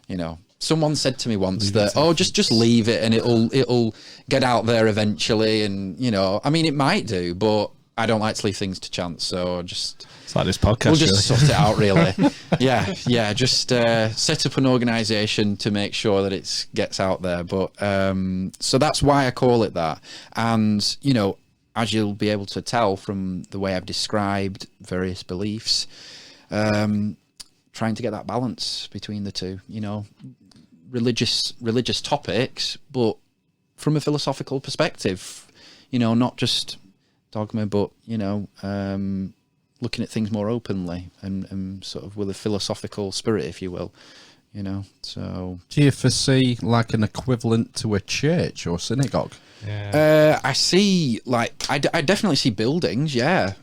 Speaker 5: you know, someone said to me once just leave it and it'll get out there eventually. And you know, I mean, it might do, but I don't like to leave things to chance. So just
Speaker 3: It's like this podcast.
Speaker 5: we'll just
Speaker 3: really.
Speaker 5: sort it out, really. yeah. Just set up an organisation to make sure that it gets out there. But so that's why I call it that. And you know, as you'll be able to tell from the way I've described various beliefs, trying to get that balance between the two. You know, religious topics, but from a philosophical perspective. You know, not just dogma, but you know, looking at things more openly and sort of with a philosophical spirit, if you will. You know, so
Speaker 2: Do you foresee like an equivalent to a church or synagogue?
Speaker 3: Yeah.
Speaker 5: I see, like, I definitely see buildings, yeah.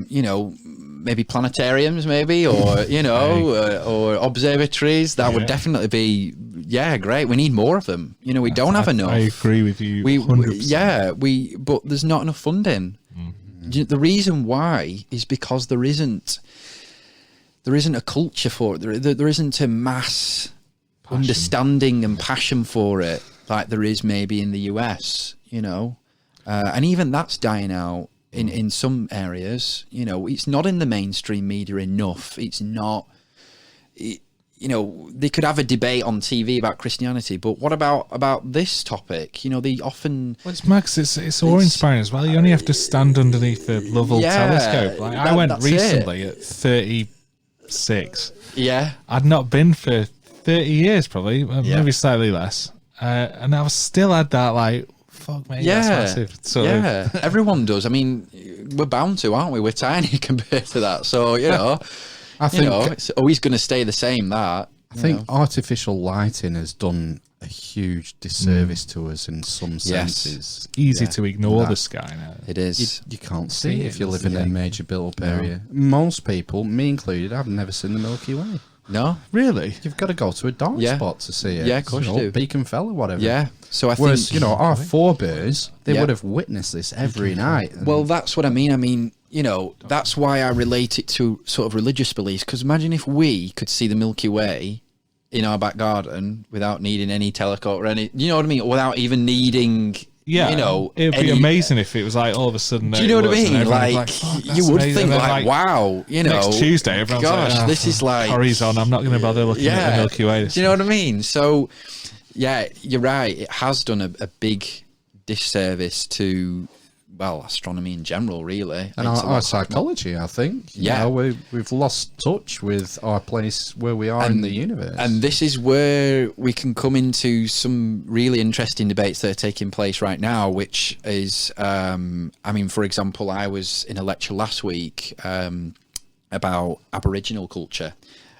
Speaker 5: You know, maybe planetariums, maybe, or, you know, or observatories. That would definitely be, yeah, great. We need more of them. You know, we don't have enough.
Speaker 3: I agree with you. 100%.
Speaker 5: But there's not enough funding. The reason why is because there isn't a culture for it. There isn't a mass understanding and passion for it like there is maybe in the US, you know, and even that's dying out in some areas. You know, it's not in the mainstream media enough. It's not. You know, they could have a debate on TV about Christianity, but what about this topic? You know, they often.
Speaker 3: Well, it's Max. It's awe-inspiring as well. You only have to stand underneath the Lovell telescope. Like I went recently at 36.
Speaker 5: Yeah,
Speaker 3: I'd not been for 30 years, probably, maybe slightly less, and I was still had that like, fuck me, that's massive. Sort of.
Speaker 5: Everyone does. I mean, we're bound to, aren't we? We're tiny compared to that, so you know.
Speaker 2: I think
Speaker 5: you know, it's always going to stay the same. That
Speaker 2: I think artificial lighting has done a huge disservice to us in some senses.
Speaker 3: Easy to ignore
Speaker 2: That-
Speaker 3: the sky now.
Speaker 5: it is.
Speaker 2: You can't see
Speaker 3: See
Speaker 2: if
Speaker 3: it,
Speaker 2: you live in a major built-up area. Most people, me included, have never seen the Milky Way.
Speaker 5: No.
Speaker 3: Really?
Speaker 2: You've got to go to a dark
Speaker 5: Yeah.
Speaker 2: spot to see it.
Speaker 5: Yeah, of course you do.
Speaker 2: Beacon Fell or whatever.
Speaker 5: Yeah. So I
Speaker 2: Whereas,
Speaker 5: think
Speaker 2: you know, our forebears, they
Speaker 5: Yeah.
Speaker 2: would have witnessed this every night.
Speaker 5: Well, that's what I mean. I mean, you know, that's why I relate it to sort of religious beliefs. Because imagine if we could see the Milky Way in our back garden without needing any telescope or any, you know what I mean? Without even needing,
Speaker 3: Yeah,
Speaker 5: you know,
Speaker 3: it'd be
Speaker 5: any-
Speaker 3: amazing if it was like all of a sudden.
Speaker 5: Do you know what I
Speaker 3: it was, and
Speaker 5: mean?
Speaker 3: everyone was
Speaker 5: Like,
Speaker 3: "Fuck, that's
Speaker 5: you would
Speaker 3: amazing."
Speaker 5: think
Speaker 3: And then,
Speaker 5: like, wow, you know,
Speaker 3: next Tuesday, everyone's
Speaker 5: gosh,
Speaker 3: like, "Oh,
Speaker 5: this is like,
Speaker 3: Corrie's on. I'm not going to bother looking at the Milky Way.
Speaker 5: Do you know what I mean? So, yeah, you're right. It has done a big disservice to, well, astronomy in general, really.
Speaker 2: And
Speaker 5: It's a
Speaker 2: our
Speaker 5: lot-
Speaker 2: psychology, I think. You
Speaker 5: Yeah.
Speaker 2: know, we've lost touch with our place where we are in the universe.
Speaker 5: And this is where we can come into some really interesting debates that are taking place right now, which is, I mean, for example, I was in a lecture last week about Aboriginal culture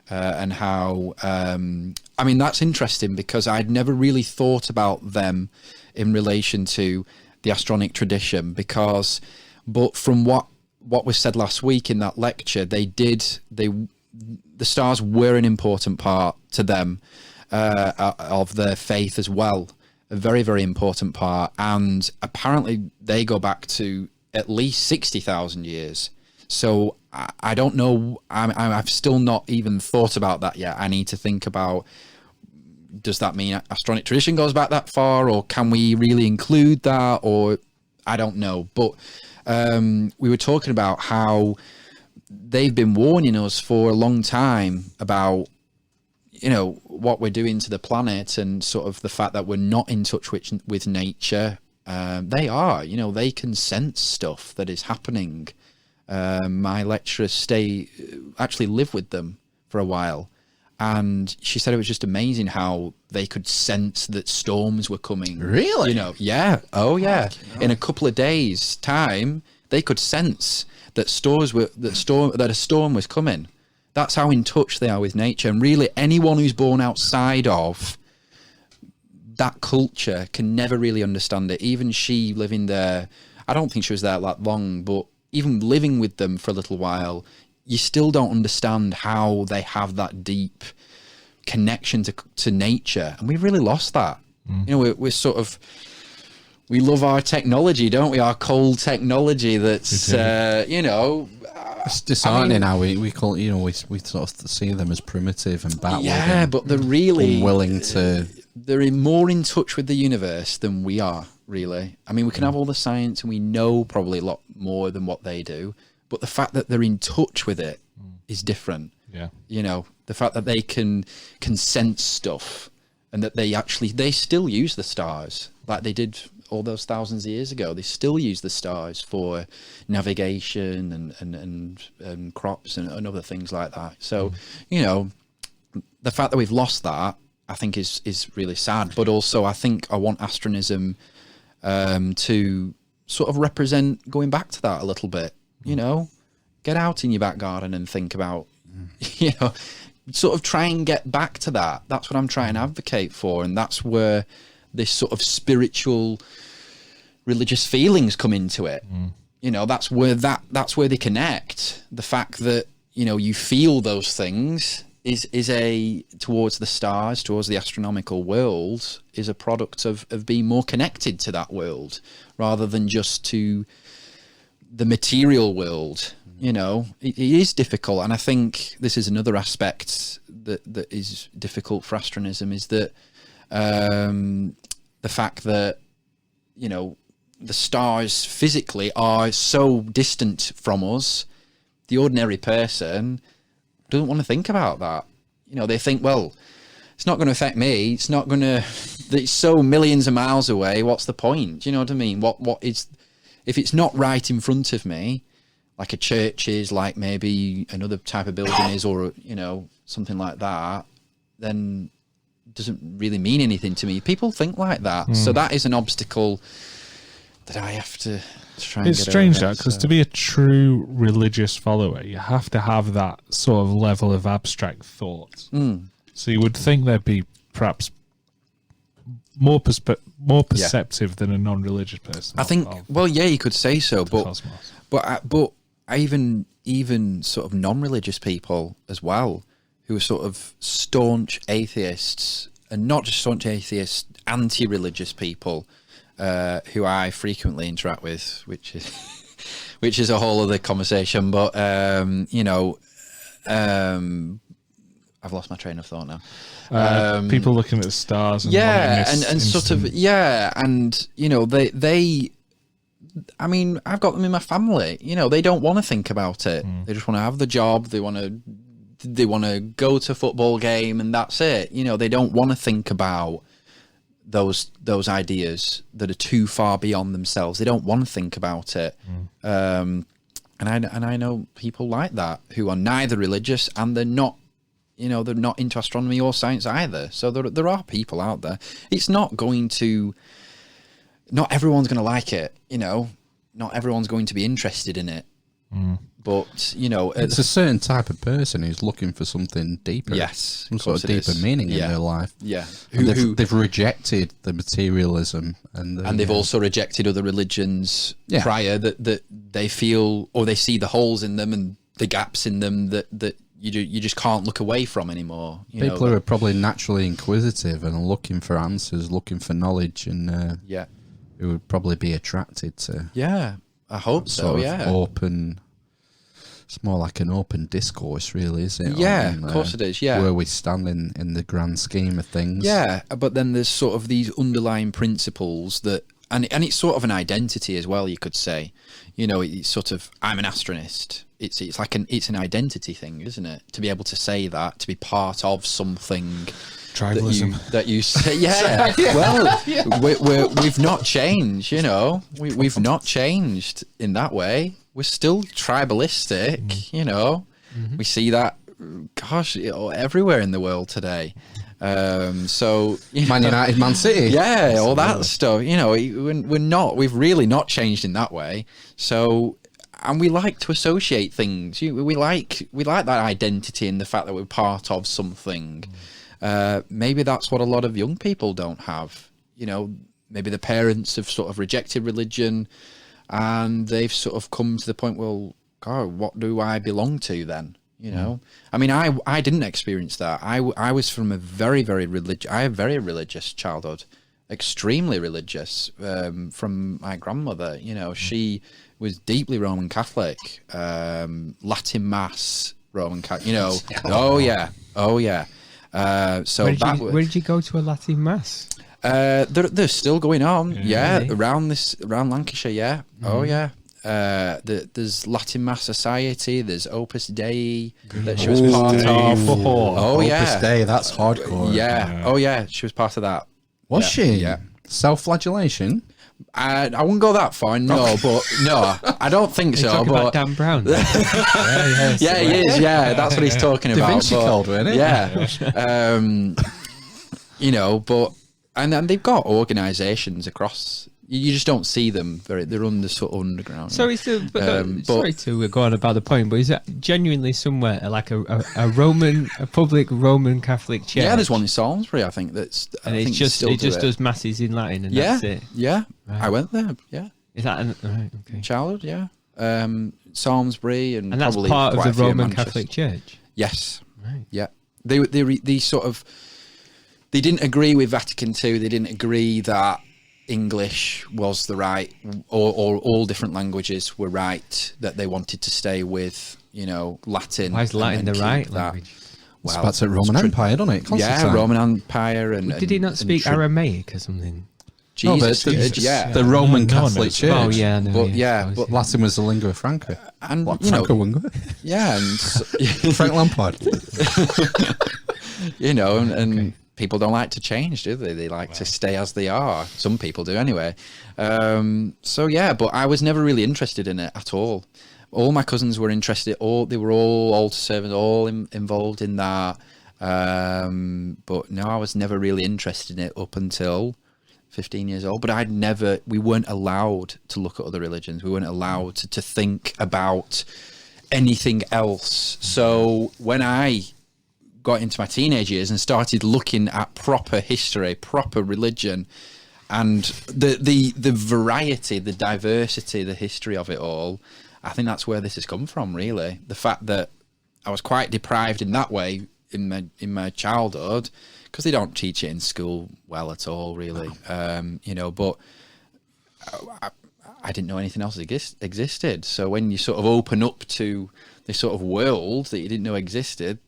Speaker 5: and how, I mean, that's interesting because I'd never really thought about them in relation to the astronic tradition but from what was said last week in that lecture, the stars were an important part to them of their faith as well, a very, very important part, and apparently they go back to at least 60,000 years. So I don't know, I've still not even thought about that yet. I need to think about, does that mean astronic tradition goes back that far, or can we really include that, or I don't know. But we were talking about how they've been warning us for a long time about, you know, what we're doing to the planet and sort of the fact that we're not in touch with nature. They are, you know, they can sense stuff that is happening. My lecturers actually live with them for a while, And she said it was just amazing how they could sense that storms were coming.
Speaker 2: Really?
Speaker 5: You know, yeah. Oh, yeah. In a couple of days' time, they could sense that a storm was coming. That's how in touch they are with nature. And really, anyone who's born outside of that culture can never really understand it. Even she living there, I don't think she was there that long, but even living with them for a little while, you still don't understand how they have that deep connection to nature. And we've really lost that. You know, we're sort of, we love our technology, don't we? Our cold technology that's, you know...
Speaker 2: It's disheartening how we call, you know, we sort of see them as primitive and backward.
Speaker 5: Yeah, but they're really...
Speaker 2: unwilling to...
Speaker 5: They're more in touch with the universe than we are, really. I mean, we can have all the science and we know probably a lot more than what they do. But the fact that they're in touch with it is different.
Speaker 3: Yeah.
Speaker 5: You know, the fact that they can sense stuff and that they still use the stars like they did all those thousands of years ago. They still use the stars for navigation and crops and other things like that. So, you know, the fact that we've lost that, I think is really sad. But also I think I want astronism to sort of represent going back to that a little bit. You know, get out in your back garden and think about, you know, sort of try and get back to that. That's what I'm trying to advocate for. And that's where this sort of spiritual, religious feelings come into it. You know, that's where they connect. The fact that, you know, you feel those things is towards the stars, towards the astronomical world, is a product of being more connected to that world rather than just to the material world. You know, it is difficult, and I think this is another aspect that is difficult for astronism, is that the fact that, you know, the stars physically are so distant from us, the ordinary person doesn't want to think about that. You know, they think, well, it's not going to affect me. It's not going to. It's so millions of miles away. What's the point? Do you know what I mean? What is, if it's not right in front of me, like a church is, like maybe another type of building is, or, you know, something like that, then it doesn't really mean anything to me. People think like that. So that is an obstacle that I have to try and
Speaker 3: It's
Speaker 5: get
Speaker 3: strange
Speaker 5: over,
Speaker 3: that, because to be a true religious follower, you have to have that sort of level of abstract thought. So you would think there'd be perhaps more perceptive than a non-religious person.
Speaker 5: I think, well, yeah, you could say so, but
Speaker 3: cosmos.
Speaker 5: but even sort of non-religious people as well, who are sort of staunch atheists, and not just staunch atheists, anti-religious people, who I frequently interact with, which is a whole other conversation. But you know, I've lost my train of thought now.
Speaker 3: People looking at the stars, and
Speaker 5: yeah,
Speaker 3: wanting this
Speaker 5: and sort of,
Speaker 3: instant-
Speaker 5: yeah, and you know, they I mean, I've got them in my family. You know, they don't want to think about it. They just want to have the job. They want to go to a football game, and that's it. You know, they don't want to think about those ideas that are too far beyond themselves. They don't want to think about it. And I know people like that who are neither religious, and they're not, you know, they're not into astronomy or science either. So there are people out there. It's not everyone's going to like it, you know. Not everyone's going to be interested in it. But, you know...
Speaker 2: It's a certain type of person who's looking for something deeper.
Speaker 5: Yes.
Speaker 2: Some sort of deeper meaning in their life.
Speaker 5: Yeah.
Speaker 2: They've rejected the materialism. And
Speaker 5: they've also rejected other religions prior that they feel, or they see the holes in them and the gaps in them that you just can't look away from anymore.
Speaker 2: People who are probably naturally inquisitive and looking for answers, looking for knowledge, and who would probably be attracted to.
Speaker 5: Yeah, I hope so.
Speaker 2: Sort of open. It's more like an open discourse, really, isn't it?
Speaker 5: Yeah, of course it is. Yeah,
Speaker 2: where we stand in the grand scheme of things.
Speaker 5: Yeah, but then there's sort of these underlying principles that, and it's sort of an identity as well. You could say, you know, it's sort of, I'm an astronist. It's like an identity thing, isn't it? To be able to say that, to be part of something.
Speaker 3: Tribalism.
Speaker 5: That you say, yeah. Well, we've not changed, you know. We've not changed in that way. We're still tribalistic, you know. We see that gosh, everywhere in the world today. So
Speaker 2: Man United, Man City.
Speaker 5: yeah, all that stuff. We've really not changed in that way. So, and we like to associate things. We like that identity and the fact that we're part of something. Maybe that's what a lot of young people don't have. Maybe the parents have sort of rejected religion, and they've sort of come to the point, well, God, what do I belong to then? I mean, I didn't experience that. I was from a very, very religious childhood, extremely religious, from my grandmother. She was deeply Roman Catholic, Latin Mass, Roman Catholic, oh yeah. So
Speaker 4: where did you go to a Latin Mass?
Speaker 5: They're still going on. Yeah,
Speaker 4: really?
Speaker 5: around Lancashire. Yeah. Oh yeah. There's Latin Mass Society. There's Opus Dei that she was part of. Oh yeah,
Speaker 2: Opus Dei. That's hardcore.
Speaker 5: Yeah. Oh yeah, she was part of that.
Speaker 2: Was she?
Speaker 5: Yeah.
Speaker 2: Self-flagellation.
Speaker 5: I wouldn't go that far. No, but no, I don't think so.
Speaker 4: Talking
Speaker 5: But
Speaker 4: about Dan Brown.
Speaker 5: yeah, he is. Yeah, that's what he's talking
Speaker 2: Da
Speaker 5: about.
Speaker 2: Vinci Code, wasn't it?
Speaker 5: Yeah. But and they've got organisations across. You just don't see them. They're on the sort of underground.
Speaker 4: Sorry to go on about the point, but is that genuinely somewhere like a public Roman Catholic church?
Speaker 5: Yeah, there's one in Salisbury, I think. It
Speaker 4: just does masses in Latin, and that's it.
Speaker 5: Yeah,
Speaker 4: right.
Speaker 5: I went there. Yeah,
Speaker 4: is that right? Okay.
Speaker 5: Childhood? Yeah, Salisbury, and
Speaker 4: that's
Speaker 5: probably
Speaker 4: part of
Speaker 5: quite
Speaker 4: the
Speaker 5: a few in
Speaker 4: Roman
Speaker 5: Manchester.
Speaker 4: Catholic Church.
Speaker 5: Yes.
Speaker 4: Right.
Speaker 5: Yeah, they sort of they didn't agree with Vatican II. They didn't agree that English was the right, or all different languages were right, that they wanted to stay with, Latin.
Speaker 4: Why is Latin the right
Speaker 5: that.
Speaker 4: language?
Speaker 2: Well, it's at Roman Empire, doesn't it?
Speaker 5: Yeah, Roman Empire.
Speaker 4: Did he not speak Aramaic or something?
Speaker 5: Jesus,
Speaker 2: the Roman Catholic Church.
Speaker 4: Oh yeah, no,
Speaker 5: but
Speaker 2: Latin was the lingua franca.
Speaker 5: And
Speaker 2: Franco lingua.
Speaker 5: Yeah, and
Speaker 2: Frank Lampard.
Speaker 5: and people don't like to change, do they? They like to stay as they are. Some people do, anyway. So yeah, but I was never really interested in it at all. All my cousins were interested. They were all altar servants, all involved in that. But no, I was never really interested in it up until 15 years old. But we weren't allowed to look at other religions. We weren't allowed to think about anything else. So when I got into my teenage years and started looking at proper history, proper religion, and the variety, the diversity, the history of it all, I think that's where this has come from, really. The fact that I was quite deprived in that way in my childhood, because they don't teach it in school well at all, really. But I didn't know anything else existed. So when you sort of open up to this sort of world that you didn't know existed,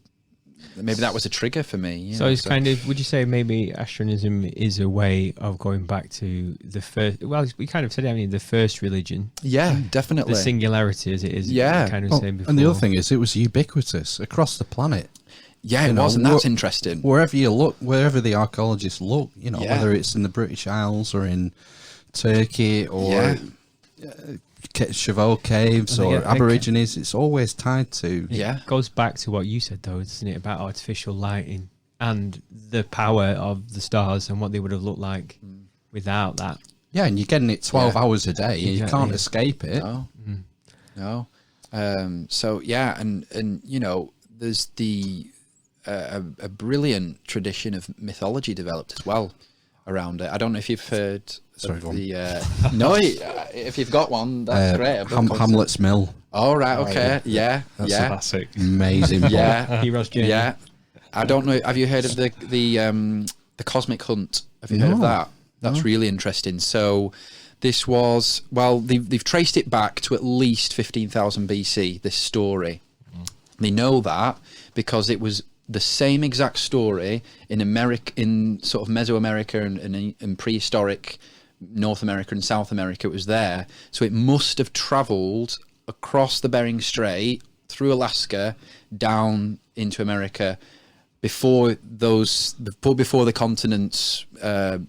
Speaker 5: maybe that was a trigger for me.
Speaker 4: So it's kind of, would you say maybe astronism is a way of going back to the first, well, we kind of said, the first religion.
Speaker 5: Yeah, definitely.
Speaker 4: The singularity as it is.
Speaker 5: Yeah.
Speaker 4: Kind of saying before.
Speaker 2: And the other thing is, it was ubiquitous across the planet.
Speaker 5: Yeah, it was, and that's interesting.
Speaker 2: Wherever you look, wherever the archaeologists look, whether it's in the British Isles or in Turkey or Cheval Caves or Aborigines, it's always tied to.
Speaker 5: Yeah.
Speaker 4: It goes back to what you said, though, doesn't it, about artificial lighting and the power of the stars and what they would have looked like without that.
Speaker 2: Yeah, and you're getting it 12 hours a day. Exactly. You can't escape it.
Speaker 5: No. So, yeah, and there's a brilliant tradition of mythology developed as well around it. I don't know if you've heard if you've got one, that's great.
Speaker 2: Hamlet's Mill.
Speaker 5: Oh, right, okay. Yeah.
Speaker 3: That's a classic.
Speaker 2: Amazing.
Speaker 4: Hero's Journey.
Speaker 5: Yeah. I don't know, have you heard of the Cosmic Hunt? Have you heard of that? That's really interesting. So this was, they've traced it back to at least 15,000 BC, this story. They know that because it was the same exact story in America, in sort of Mesoamerica and prehistoric North America and South America. It was there. So it must have travelled across the Bering Strait, through Alaska, down into America before the continents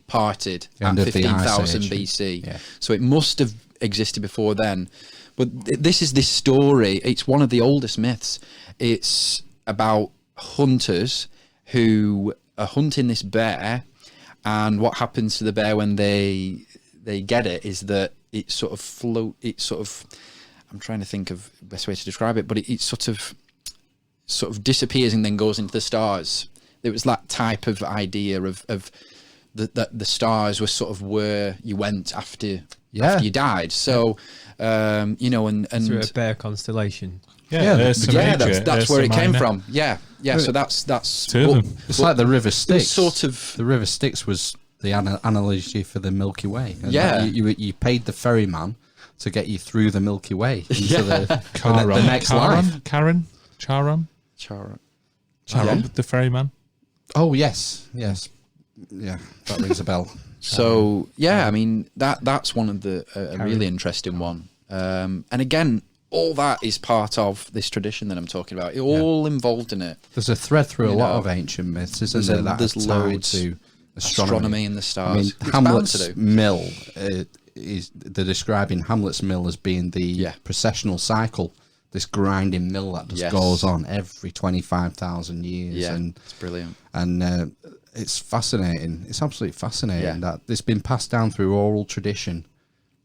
Speaker 5: parted at 15,000 BC. Yeah. So it must have existed before then. But this is this story. It's one of the oldest myths. It's about hunters who are hunting this bear, and what happens to the bear when they get it is that it sort of I'm trying to think of the best way to describe it, but it sort of disappears and then goes into the stars. There was that type of idea of that the stars were sort of where you went after you died. So you know, and
Speaker 4: through a bear constellation.
Speaker 5: That's where it came from. Yeah. So that's
Speaker 2: it's like the River Styx.
Speaker 5: Sort of
Speaker 2: the River Styx was the analogy for the Milky Way. And
Speaker 5: yeah,
Speaker 2: you paid the ferryman to get you through the Milky Way into the next life.
Speaker 3: Charon, the ferryman.
Speaker 2: Oh yes, yeah, that rings a bell.
Speaker 5: So I mean that's one of the a really interesting one. And again, all that is part of this tradition that I'm talking about. It's all involved in it.
Speaker 2: There's a thread through a lot of ancient myths, isn't there? That there's loads to
Speaker 5: astronomy and the stars.
Speaker 2: I mean, Hamlet's mill they're describing Hamlet's mill as being the processional cycle. This grinding mill that just goes on every 25,000 years.
Speaker 5: Yeah,
Speaker 2: and
Speaker 5: it's brilliant.
Speaker 2: And it's fascinating. It's absolutely fascinating that it's been passed down through oral tradition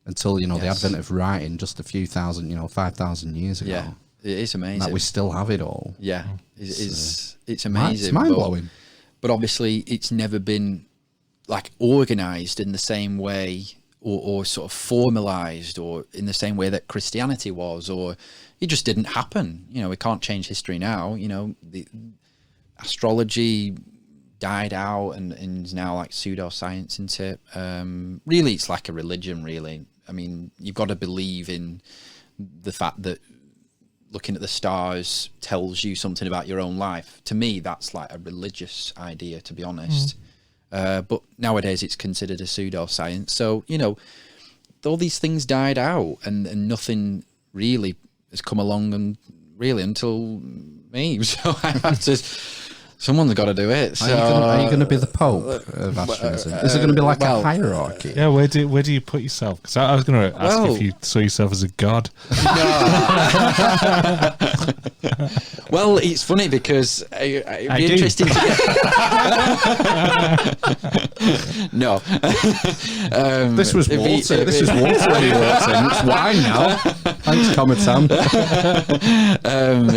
Speaker 2: until, you know, the advent of writing just a few thousand, 5,000 years ago.
Speaker 5: Yeah, it is amazing.
Speaker 2: That we still have it all.
Speaker 5: Yeah, it's amazing.
Speaker 2: It's mind-blowing.
Speaker 5: But obviously it's never been like organised in the same way or sort of formalised or in the same way that Christianity was, or it just didn't happen. You know, we can't change history now. You know, the astrology died out and is now like pseudoscience, isn't it? Really, it's like a religion, really. I mean, you've got to believe in the fact that looking at the stars tells you something about your own life. To me, that's like a religious idea, to be honest. But nowadays it's considered a pseudoscience. So, you know, all these things died out and nothing really has come along and really until me. So I have to... Someone's got to do it. So,
Speaker 2: are you going to be the Pope of Astronism? Is it going to be like a hierarchy?
Speaker 3: Yeah, where do you put yourself? Because I was going to ask if you saw yourself as a god.
Speaker 5: Well, it's funny because it'd be interesting to get... No.
Speaker 2: This was water. This is water when he walked in. It's wine now. Thanks, Cometan.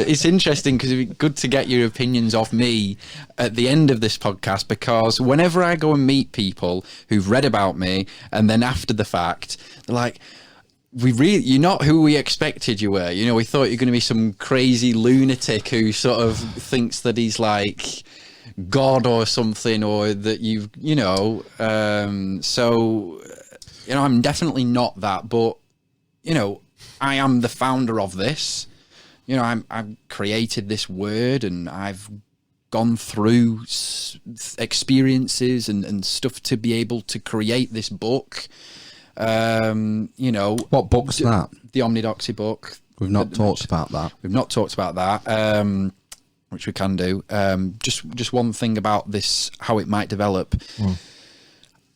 Speaker 5: It's interesting because it'd be good to get your opinions off me at the end of this podcast, because whenever I go and meet people who've read about me and then after the fact, they're like, you're not who we expected you were. You know, we thought you're going to be some crazy lunatic who sort of thinks that he's like God or something, or that so, you know, I'm definitely not that, but, you know, I am the founder of this. You know, I've created this word and I've gone through experiences and stuff to be able to create this book. You know,
Speaker 2: what book's that?
Speaker 5: The Omnidoxy book.
Speaker 2: We've not talked about that.
Speaker 5: We've not talked about that, which we can do. Just one thing about this, how it might develop.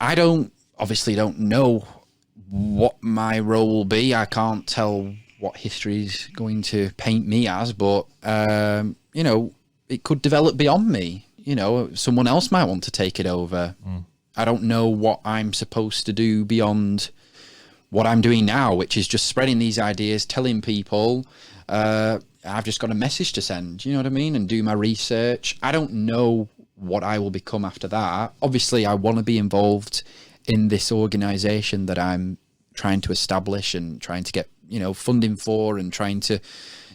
Speaker 5: I obviously don't know what my role will be. I can't tell what history is going to paint me as, but you know, it could develop beyond me. You know, someone else might want to take it over. I don't know what I'm supposed to do beyond what I'm doing now, which is just spreading these ideas, telling people. I've just got a message to send, you know what I mean? And do my research. I don't know what I will become after that. Obviously, I want to be involved in this organisation that I'm trying to establish and trying to get, you know, funding for and trying to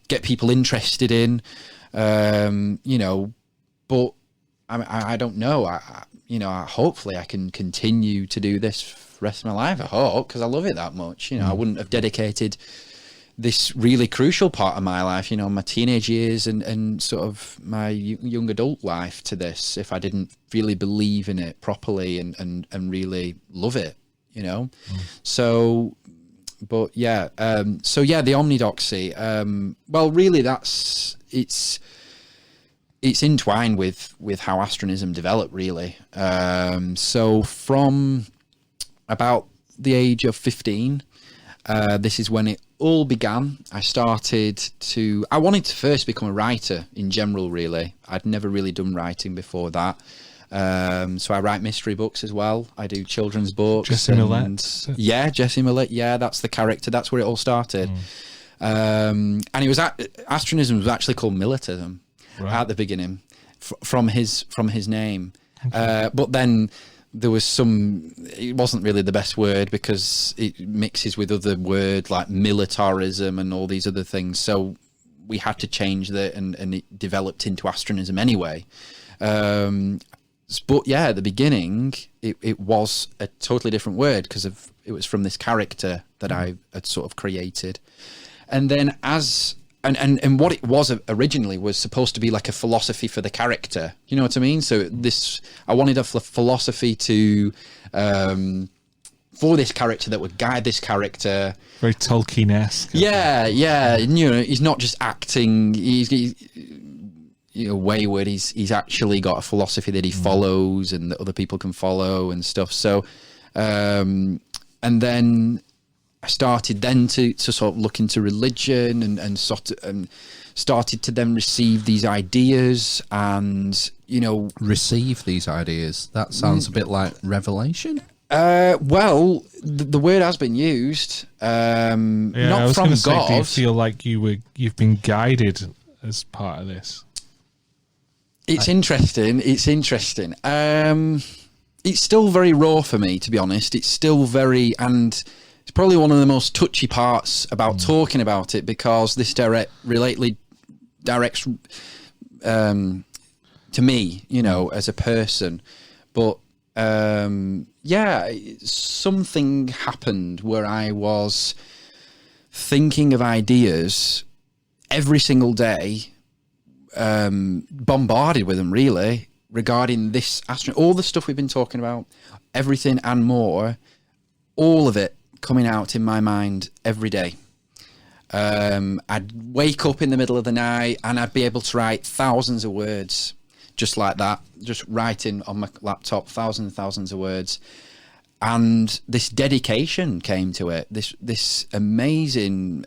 Speaker 5: get people interested in, you know, but I don't know. You know, hopefully I can continue to do this for the rest of my life. I hope, because I love it that much. You know, I wouldn't have dedicated this really crucial part of my life, you know, my teenage years and sort of my young adult life to this if I didn't really believe in it properly and really love it, you know. So, but yeah, so yeah, the Omnidoxy. Well, really, it's entwined with how astronism developed, really. So from about the age of 15, This is when it all began. I wanted to first become a writer in general, really. I'd never really done writing before that. So I write mystery books as well. I do children's books.
Speaker 3: Jesse Millett.
Speaker 5: Yeah, Jesse Millett. Yeah, that's the character. That's where it all started. And it was astronism was actually called Milletism at the beginning, from his name. But then there was it wasn't really the best word because it mixes with other words like militarism and all these other things. So we had to change that, and it developed into astronism anyway. But yeah, at the beginning, it was a totally different word because it was from this character that I had sort of created. And then and what it was originally was supposed to be like a philosophy for the character. You know what I mean? So I wanted a philosophy to for this character that would guide this character.
Speaker 3: Very Tolkien-esque.
Speaker 5: Yeah. You know, he's not just acting. He's wayward. He's actually got a philosophy that he follows and that other people can follow and stuff. So, and then I started then to sort of look into religion and started to then receive these ideas and, you know...
Speaker 2: Receive these ideas? That sounds a bit like revelation.
Speaker 5: Well, the word has been used, not from God.
Speaker 3: Do you feel like you've been guided as part of this?
Speaker 5: It's interesting. It's still very raw for me, to be honest. It's still very, and it's probably one of the most touchy parts about talking about it because this directs to me, you know, as a person. But yeah, something happened where I was thinking of ideas every single day. Bombarded with them, really, regarding this all the stuff we've been talking about, everything and more, all of it coming out in my mind every day. I'd wake up in the middle of the night and I'd be able to write thousands of words just like that, just writing on my laptop, thousands and thousands of words. And this dedication came to it, this amazing,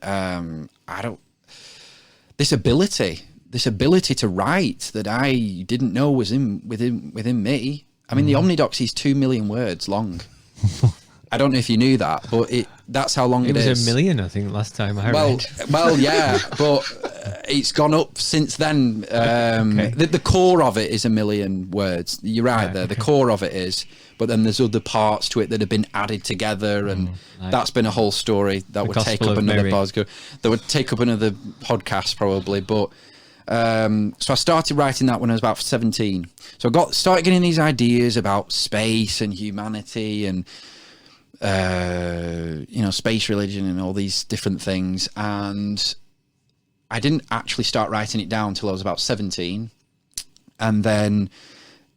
Speaker 5: this ability to write that I didn't know was within me. I mean, the Omnidoxy is 2 million words long. I don't know if you knew that, but that's how long it is.
Speaker 4: It was 1 million, I think, last time I read.
Speaker 5: Well, yeah, but it's gone up since then. Okay. The core of it is 1 million words. You're right there. Okay. The core of it is, but then there's other parts to it that have been added together, and that's been a whole story that would take up another podcast probably, but. So I started writing that when I was about 17. So I started getting these ideas about space and humanity and space religion and all these different things. And I didn't actually start writing it down until I was about 17. And then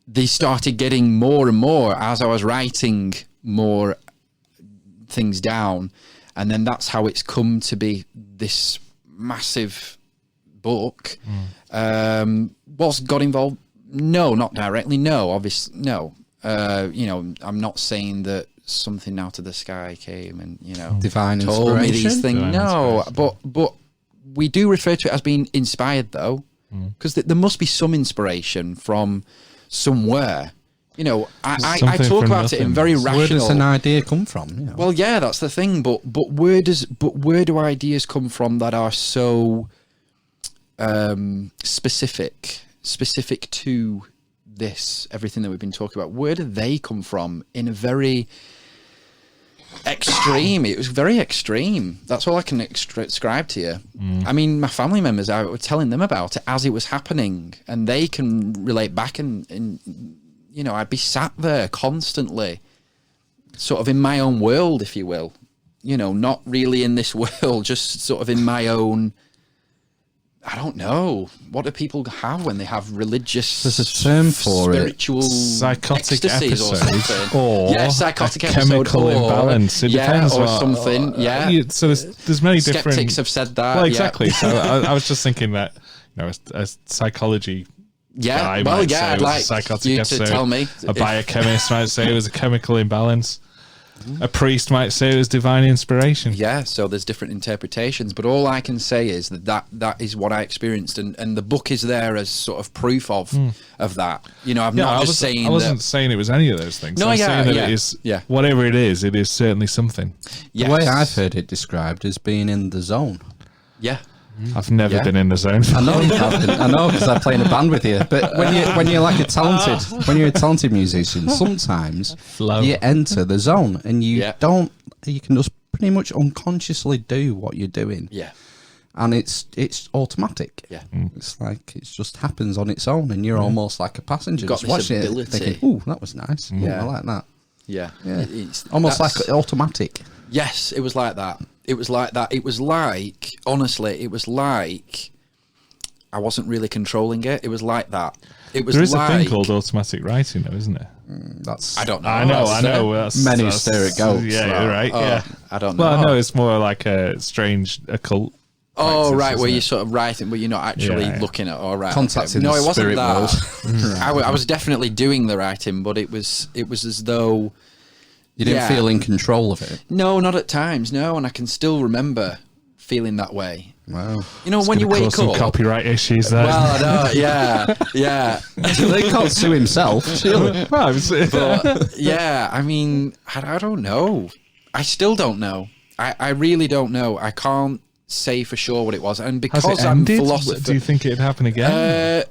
Speaker 5: they started getting more and more as I was writing more things down. And then that's how it's come to be this massive book. Was God involved? No, not directly. No, obviously, no. I'm not saying that something out of the sky came and
Speaker 2: divine
Speaker 5: told
Speaker 2: inspiration.
Speaker 5: Me these things. No, but we do refer to it as being inspired, though, because there must be some inspiration from somewhere. I talk about it in very rational.
Speaker 2: Where does an idea come from?
Speaker 5: Well, yeah, that's the thing. But where do ideas come from that are so specific to this, everything that we've been talking about? Where do they come from? In a very extreme, it was very extreme. That's all I can describe to you. I mean, my family members, I was telling them about it as it was happening, and they can relate back, and I'd be sat there constantly, sort of in my own world, if you will, not really in this world, just sort of in my own. I don't know. What do people have when they have religious?
Speaker 2: There's a term for
Speaker 5: spiritual
Speaker 3: psychotic
Speaker 5: episodes,
Speaker 3: or
Speaker 5: psychotic
Speaker 3: chemical imbalance. It depends,
Speaker 5: or something.
Speaker 3: So there's many different.
Speaker 5: Skeptics have said that.
Speaker 3: Well, exactly. So I was just thinking that a psychology.
Speaker 5: Yeah.
Speaker 3: I'd like psychotic
Speaker 5: you
Speaker 3: episode.
Speaker 5: to tell me.
Speaker 3: A biochemist might say it was a chemical imbalance. A priest might say it was divine inspiration.
Speaker 5: Yeah, so there's different interpretations, but all I can say is that is what I experienced, and the book is there as sort of proof of that. You know, I'm not just saying
Speaker 3: I wasn't saying it was any of those things.
Speaker 5: No,
Speaker 3: I'm saying that
Speaker 5: yeah,
Speaker 3: it is,
Speaker 5: yeah.
Speaker 3: whatever it is certainly something.
Speaker 5: Yes.
Speaker 2: The way I've heard it described is being in the zone.
Speaker 5: Yeah.
Speaker 3: I've never
Speaker 5: Yeah.
Speaker 3: been in the zone.
Speaker 2: I know you haven't. I know because I play in a band with you. But when you're like a talented musician, sometimes
Speaker 4: Flow.
Speaker 2: you enter the zone and you
Speaker 5: Yeah.
Speaker 2: don't. You can just pretty much unconsciously do what you're doing,
Speaker 5: Yeah.
Speaker 2: and it's automatic.
Speaker 5: Yeah.
Speaker 2: It's like it just happens on its own, and you're almost like a passenger
Speaker 5: Got
Speaker 2: just
Speaker 5: this
Speaker 2: watching it,
Speaker 5: ability.
Speaker 2: thinking, "Ooh, that was nice.
Speaker 5: Yeah.
Speaker 2: I like that."
Speaker 5: Yeah.
Speaker 2: Yeah,
Speaker 5: It's
Speaker 2: almost
Speaker 5: that's-
Speaker 2: like automatic.
Speaker 5: Yes, it was like that. It was like that. It was like, honestly, it was like I wasn't really controlling it. It was like that. It was
Speaker 3: There is
Speaker 5: like,
Speaker 3: a thing called automatic writing, though, isn't there?
Speaker 2: That's
Speaker 5: I don't know.
Speaker 3: I know.
Speaker 2: Many stereotypes.
Speaker 3: Yeah,
Speaker 2: Right.
Speaker 3: right. Yeah.
Speaker 5: I don't know.
Speaker 3: Well, no, it's more like a strange occult.
Speaker 5: Oh,
Speaker 3: practice,
Speaker 5: right, where
Speaker 3: isn't
Speaker 5: you're
Speaker 3: it?
Speaker 5: sort of writing, but you're not actually
Speaker 3: Yeah.
Speaker 5: looking at. All right,
Speaker 2: Contacting
Speaker 5: okay. No,
Speaker 2: the
Speaker 5: it wasn't
Speaker 2: spirit
Speaker 5: that.
Speaker 2: world.
Speaker 5: I was definitely doing the writing, but it was as though
Speaker 2: You didn't
Speaker 5: Yeah.
Speaker 2: feel in control of it.
Speaker 5: no, not at times, no, and I can still remember feeling that way.
Speaker 2: Wow.
Speaker 5: You know, when you
Speaker 3: Gonna
Speaker 5: wake
Speaker 3: cause some
Speaker 5: up.
Speaker 3: copyright issues there.
Speaker 5: Well, I know, yeah.
Speaker 2: They can't sue himself. Surely.
Speaker 3: Well, it's-
Speaker 5: But yeah, I mean, I don't know. I still don't know. I really don't know. I can't say for sure what it was, and
Speaker 3: has
Speaker 5: because
Speaker 3: it
Speaker 5: I'm
Speaker 3: ended?
Speaker 5: philosopher,
Speaker 3: Do you think it'd happen again?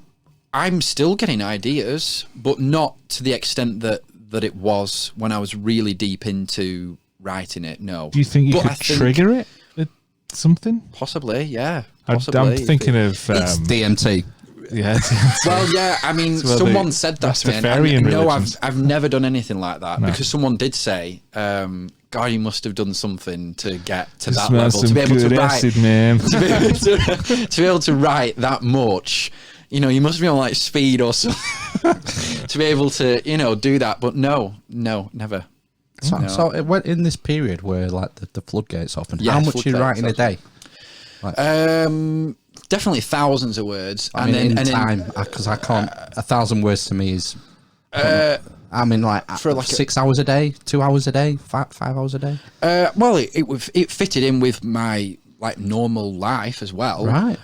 Speaker 5: I'm still getting ideas, but not to the extent that it was when I was really deep into writing it. No.
Speaker 3: Do you think you
Speaker 5: But
Speaker 3: could
Speaker 5: I think
Speaker 3: trigger it with something?
Speaker 5: Possibly, yeah.
Speaker 3: I'm
Speaker 5: Possibly.
Speaker 3: thinking of
Speaker 2: It's DMT.
Speaker 3: yeah.
Speaker 5: Well, yeah. I mean,
Speaker 3: well,
Speaker 5: someone
Speaker 3: the
Speaker 5: said that to me.
Speaker 3: Rastafarian
Speaker 5: And no,
Speaker 3: religions.
Speaker 5: I've never done anything like that
Speaker 3: No.
Speaker 5: because someone did say, "God, you must have done something to get to that
Speaker 3: Smells
Speaker 5: level
Speaker 3: some
Speaker 5: to be able to
Speaker 3: good
Speaker 5: write."
Speaker 3: acid, man.
Speaker 5: to be able to be able to write that much, you know, you must be on like speed or something to be able to, you know, do that. But no, never.
Speaker 2: So,
Speaker 5: No.
Speaker 2: so it went in this period where like the floodgates opened.
Speaker 5: Yeah,
Speaker 2: How much you
Speaker 5: floodgates
Speaker 2: write in a day?
Speaker 5: Definitely thousands of words.
Speaker 2: I mean, in time, because I can't. 1,000 words to me is. I mean, like
Speaker 5: for like
Speaker 2: 6 hours a day, 2 hours a day, 5 hours a day.
Speaker 5: Well, it fitted in with my like normal life as well,
Speaker 2: Right.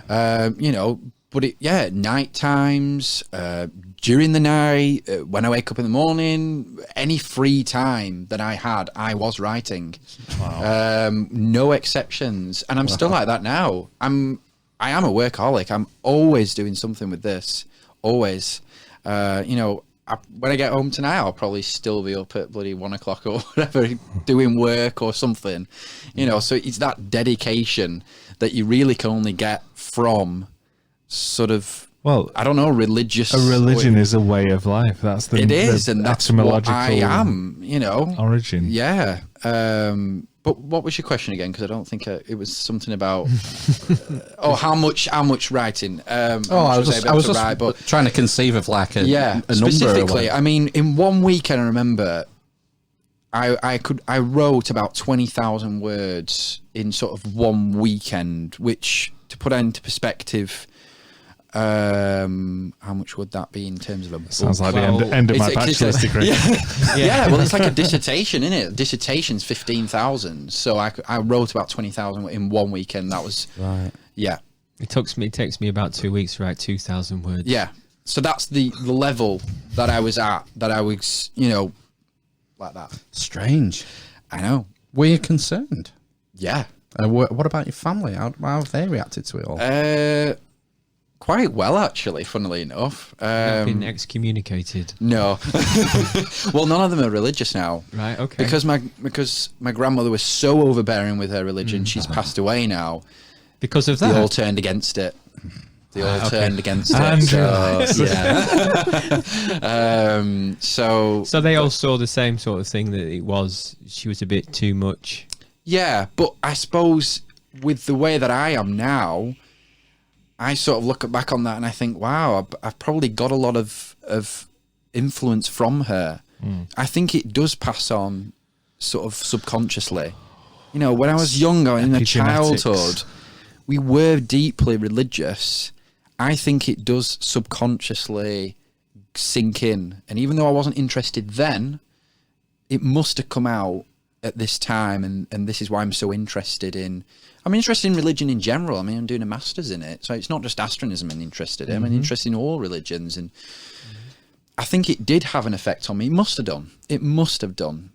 Speaker 5: You know, but night times, during the night, when I wake up in the morning, any free time that I had, I was writing. Wow. No exceptions, and I'm still like that now. I am a workaholic. I'm always doing something with this. Always, you know. When I get home tonight, I'll probably still be up at bloody 1 o'clock or whatever, doing work or something, you know. So it's that dedication that you really can only get from sort of,
Speaker 3: Well,
Speaker 5: I don't know, religious.
Speaker 3: a religion is a way of life. That's the
Speaker 5: It is,
Speaker 3: the
Speaker 5: and that's what
Speaker 3: etymological
Speaker 5: I am, you know.
Speaker 3: origin.
Speaker 5: Yeah. But what was your question again? Because I don't think it was something about. How much writing?
Speaker 2: I was just trying to conceive of like a number.
Speaker 5: Specifically, I mean, in one weekend, I remember I wrote about 20,000 words in sort of one weekend, which, to put it into perspective, how much would that be in terms of a book?
Speaker 3: Sounds like the end of my bachelor's degree.
Speaker 5: Yeah, well, it's like a dissertation, isn't it? Dissertation's 15,000, so I wrote about 20,000 in one weekend. That was
Speaker 2: Right.
Speaker 5: yeah,
Speaker 4: It takes me about 2 weeks to write 2,000 words.
Speaker 5: yeah. So that's the level that I was at. That I was, you know, like that.
Speaker 2: Strange.
Speaker 5: I know.
Speaker 2: Were you concerned?
Speaker 5: Yeah.
Speaker 2: What about your family? How have they reacted to it all?
Speaker 5: Quite well, actually. Funnily enough.
Speaker 4: Been excommunicated.
Speaker 5: No. Well, none of them are religious now.
Speaker 4: Right, okay.
Speaker 5: Because my grandmother was so overbearing with her religion, she's passed away now.
Speaker 4: Because of
Speaker 5: They
Speaker 4: that?
Speaker 5: all turned against it. They all
Speaker 4: okay.
Speaker 5: turned against it.
Speaker 3: Andrew.
Speaker 5: So, yeah.
Speaker 4: So they all saw the same sort of thing, that she was a bit too much.
Speaker 5: Yeah, but I suppose with the way that I am now, I sort of look back on that and I think, wow, I've probably got a lot of influence from her. I think it does pass on sort of subconsciously. You know, when I was younger in my
Speaker 3: Epigenetics.
Speaker 5: childhood, we were deeply religious. I think it does subconsciously sink in. And even though I wasn't interested then, it must have come out at this time, and this is why I'm so interested in. I'm interested in religion in general. I mean, I'm doing a master's in it, so it's not just astronism I'm interested in. I'm interested in all religions, and I think it did have an effect on me. It must have done. It must have done.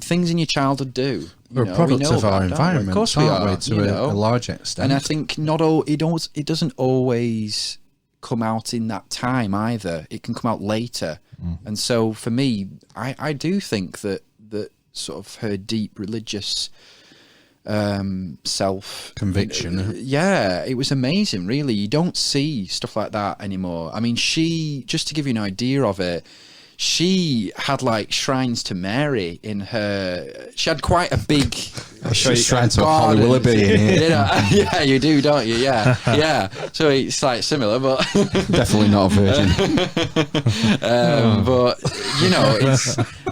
Speaker 5: Things in your childhood do.
Speaker 2: We're products of our environment,
Speaker 5: of course we are,
Speaker 2: to a large extent.
Speaker 5: And I think it doesn't always come out in that time either. It can come out later. And so for me, I do think that sort of her deep religious self
Speaker 2: conviction.
Speaker 5: It was amazing, really. You don't see stuff like that anymore. I mean, just to give you an idea of it, she had like shrines to Mary in her. She had quite a big
Speaker 2: shrine to Holly Willoughby.
Speaker 5: Yeah, you do, don't you? Yeah. So it's like similar, but
Speaker 2: definitely not a virgin.
Speaker 5: But you know,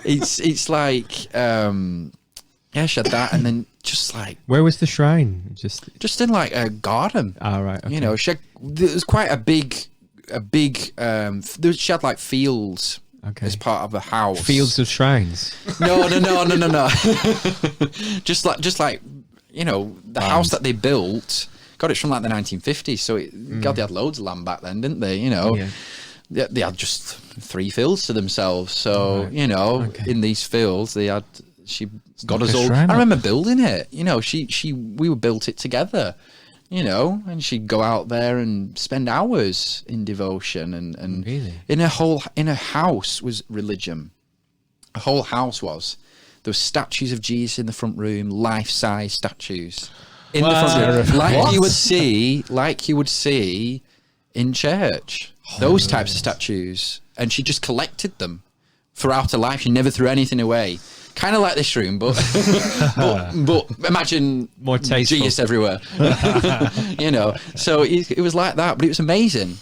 Speaker 5: it's like she had that, and then just like,
Speaker 4: where was the shrine?
Speaker 5: Just in like a garden.
Speaker 4: Oh, right. Okay.
Speaker 5: You know, there was quite a big. She had like fields.
Speaker 4: Okay.
Speaker 5: As part of the house.
Speaker 4: Fields of shrines.
Speaker 5: No. just like you know, the house that they built. God, it's from like the 1950s. So God, they had loads of land back then, didn't they? You know, they had just 3 fields to themselves. So you know, in these fields, she got us all. I remember building it. You know, we built it together. You know, and she'd go out there and spend hours in devotion, and
Speaker 4: really?
Speaker 5: in a house was religion. A whole house was. There were statues of Jesus in the front room, life-size statues in the front room, like you would see in church. Those types of statues, and she just collected them throughout her life. She never threw anything away. Kind of like this room, but imagine
Speaker 4: more tasteful.
Speaker 5: Jesus everywhere. You know, so it was like that, but it was amazing.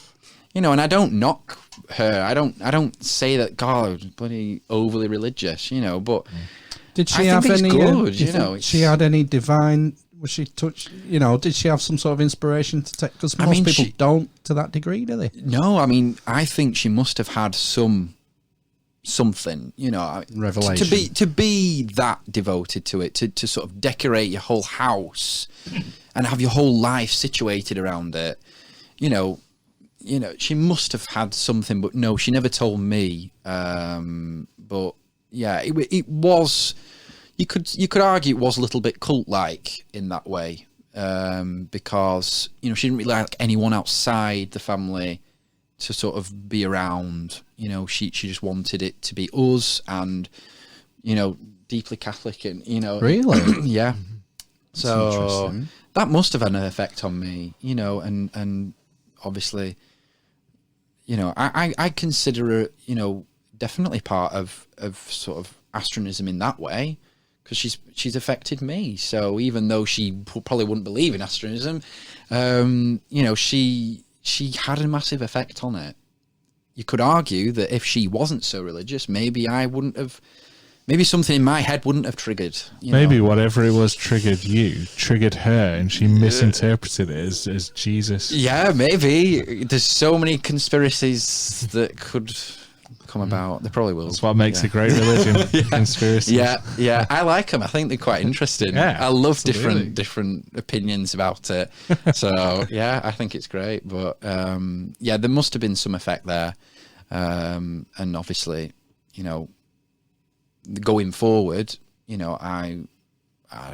Speaker 5: You know, and I don't knock her. I don't say that God was bloody overly religious. You know, but
Speaker 2: did she
Speaker 5: I
Speaker 2: have
Speaker 5: think it's
Speaker 2: any?
Speaker 5: good, you know,
Speaker 2: she had any divine? Was she touched? You know, did she have some sort of inspiration to take? Because most people don't to that degree, do they?
Speaker 5: No, I mean, I think she must have had something, you know,
Speaker 2: revelation
Speaker 5: to be that devoted to it, to sort of decorate your whole house and have your whole life situated around it. You know, she must have had something, but no, she never told me. But yeah, it was. You could argue it was a little bit cult-like in that way, because you know she didn't really like anyone outside the family to sort of be around. You know, she just wanted it to be us, and you know, deeply Catholic, and you know,
Speaker 2: really,
Speaker 5: yeah. So that must have had an effect on me, you know, and obviously, you know, I consider her, you know, definitely part of sort of astronism in that way, because she's affected me. So even though she probably wouldn't believe in astronism, you know, she had a massive effect on it. You could argue that if she wasn't so religious, maybe I wouldn't have, maybe something in my head wouldn't have triggered.
Speaker 3: Maybe whatever it was triggered her, and she misinterpreted it as Jesus.
Speaker 5: Yeah, maybe. There's so many conspiracies that could come about. They probably will.
Speaker 3: That's what makes a great religion. Conspiracies.
Speaker 5: Yeah. I like them. I think they're quite interesting.
Speaker 3: Yeah,
Speaker 5: I love
Speaker 3: absolutely.
Speaker 5: different opinions about it. So yeah, I think it's great. But yeah, there must have been some effect there, and obviously, you know, going forward, you know, I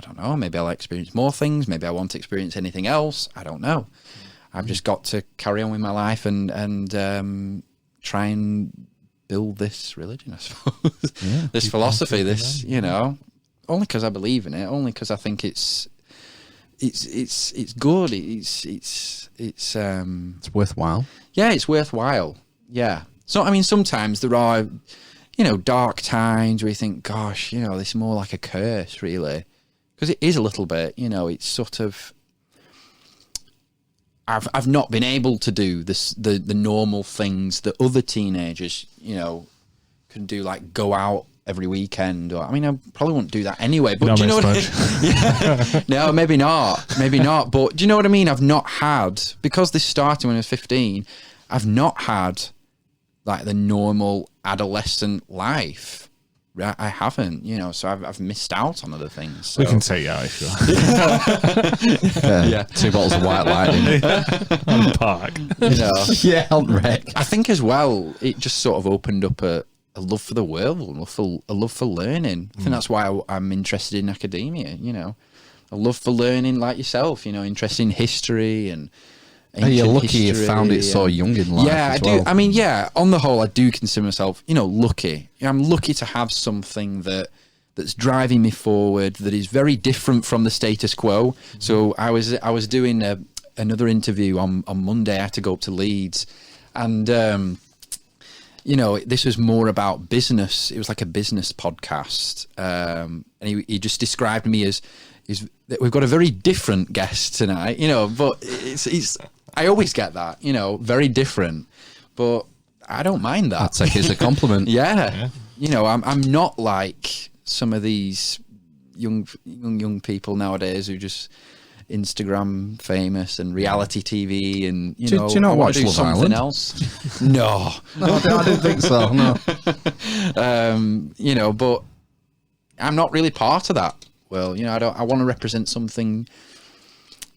Speaker 5: don't know. Maybe I'll experience more things. Maybe I won't experience anything else. I don't know. I've just got to carry on with my life and try and build this religion, I suppose. Yeah, this philosophy, this, you know, only because I believe in it, only because I think it's good. It's
Speaker 2: worthwhile.
Speaker 5: Yeah, it's worthwhile. Yeah. So I mean, sometimes there are, you know, dark times where you think, gosh, you know, this is more like a curse, really, because it is a little bit. You know, it's sort of. I've not been able to do this the normal things that other teenagers, you know, can do, like go out every weekend. Or I mean, I probably wouldn't do that anyway. But do you know what I mean? Yeah. No, maybe not. But do you know what I mean? I've not had, because this started when I was 15. I've not had like the normal adolescent life. I haven't, you know, so I've missed out on other things. So.
Speaker 3: We can take you out if you want.
Speaker 2: Yeah, 2 bottles of White Lightning.
Speaker 3: On the park.
Speaker 5: You know,
Speaker 2: Yeah, on wreck.
Speaker 5: I think as well, it just sort of opened up a love for the world, a love for learning. I think that's why I'm interested in academia, you know. A love for learning like yourself, you know, interested in history and
Speaker 2: You're lucky you
Speaker 5: history
Speaker 2: found it so
Speaker 5: and-
Speaker 2: young in life.
Speaker 5: Yeah, I
Speaker 2: as
Speaker 5: do.
Speaker 2: well.
Speaker 5: I mean, yeah, on the whole, I do consider myself, you know, lucky. I'm lucky to have something that's driving me forward, that is very different from the status quo. So I was doing another interview on Monday. I had to go up to Leeds, and you know, this was more about business. It was like a business podcast, and he just described me as we've got a very different guest tonight, you know. But it's I always get that, you know, very different, but I don't mind that.
Speaker 2: I'd take it as a compliment.
Speaker 5: Yeah. You know, I'm not like some of these young people nowadays who just Instagram famous and reality TV and
Speaker 2: Do you not
Speaker 5: I wanna
Speaker 2: watch
Speaker 5: do
Speaker 2: Love
Speaker 5: something
Speaker 2: Island?
Speaker 5: else. No.
Speaker 2: No, I didn't think so. No.
Speaker 5: You know, but I'm not really part of that. Well, you know, I want to represent something.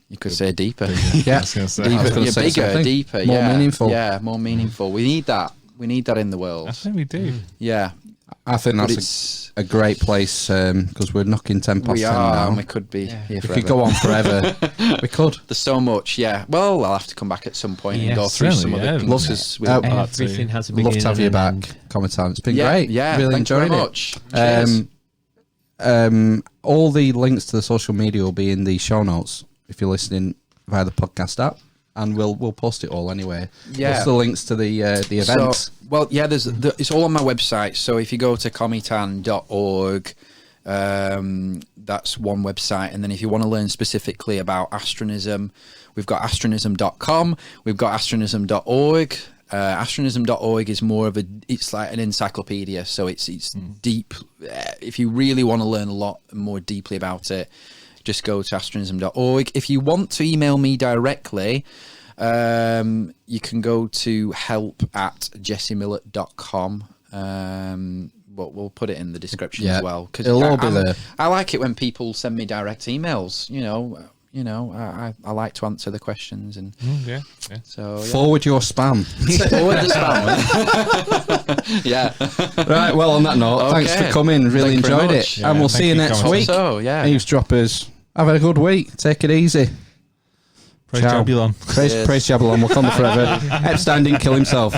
Speaker 5: You could say deeper.
Speaker 2: Yeah,
Speaker 3: I was gonna say.
Speaker 2: I was gonna
Speaker 5: Yeah,
Speaker 2: say
Speaker 5: bigger,
Speaker 2: something.
Speaker 5: deeper,
Speaker 2: More
Speaker 5: yeah,
Speaker 2: meaningful.
Speaker 5: Yeah, more meaningful. We need that. We need that in the world.
Speaker 3: I think we do.
Speaker 5: Yeah,
Speaker 2: I think
Speaker 5: but
Speaker 2: that's
Speaker 5: it's
Speaker 2: a great place because we're knocking 10 past
Speaker 5: we
Speaker 2: 10
Speaker 5: are,
Speaker 2: now.
Speaker 5: and we could be here
Speaker 2: We
Speaker 5: forever.
Speaker 2: could go on forever. We could.
Speaker 5: There's so much. Yeah. Well, I'll have to come back at some point and go
Speaker 4: Yes.
Speaker 5: through some
Speaker 3: Certainly,
Speaker 5: of the
Speaker 3: yeah.
Speaker 5: pieces. with-
Speaker 4: Everything has a beginning.
Speaker 2: Love to have you
Speaker 4: and
Speaker 2: back,
Speaker 4: an end.
Speaker 2: Cometan. It's been
Speaker 5: yeah,
Speaker 2: great.
Speaker 5: Yeah,
Speaker 2: Really
Speaker 5: thank you
Speaker 2: enjoyed
Speaker 5: very
Speaker 2: it.
Speaker 5: much. Cheers.
Speaker 2: All the links to the social media will be in the show notes if you're listening via the podcast app, and we'll post it all anyway.
Speaker 5: Yeah.
Speaker 2: What's the links to the events?
Speaker 5: So, well, yeah, it's all on my website. So if you go to cometan.org, that's one website. And then if you want to learn specifically about astronism, we've got astronism.com, we've got astronism.org. Astronism.org is more of it's like an encyclopedia. So it's deep. If you really want to learn a lot more deeply about it, just go to astronism.org. If you want to email me directly, you can go to help@jessiemillett.com. But we'll put it in the description
Speaker 2: Yeah,
Speaker 5: as well. Because
Speaker 2: it'll all be there.
Speaker 5: I like it when people send me direct emails. I like to answer the questions, and
Speaker 3: Yeah.
Speaker 5: so yeah.
Speaker 2: Forward your spam.
Speaker 5: Forward the spam. Yeah.
Speaker 2: Right, well, on that note, thanks
Speaker 5: Okay.
Speaker 2: for coming. Really
Speaker 5: Thank you very
Speaker 2: enjoyed
Speaker 5: much.
Speaker 2: it.
Speaker 3: Yeah,
Speaker 2: And we'll
Speaker 3: thank
Speaker 2: see you
Speaker 3: you,
Speaker 2: next
Speaker 3: Cometan.
Speaker 2: week.
Speaker 5: So yeah.
Speaker 2: Eavesdroppers, have a good week. Take it easy.
Speaker 3: Praise
Speaker 2: Ciao.
Speaker 3: Jabulon.
Speaker 2: Praise Jabulon. We'll come forever. Epstein didn't kill himself.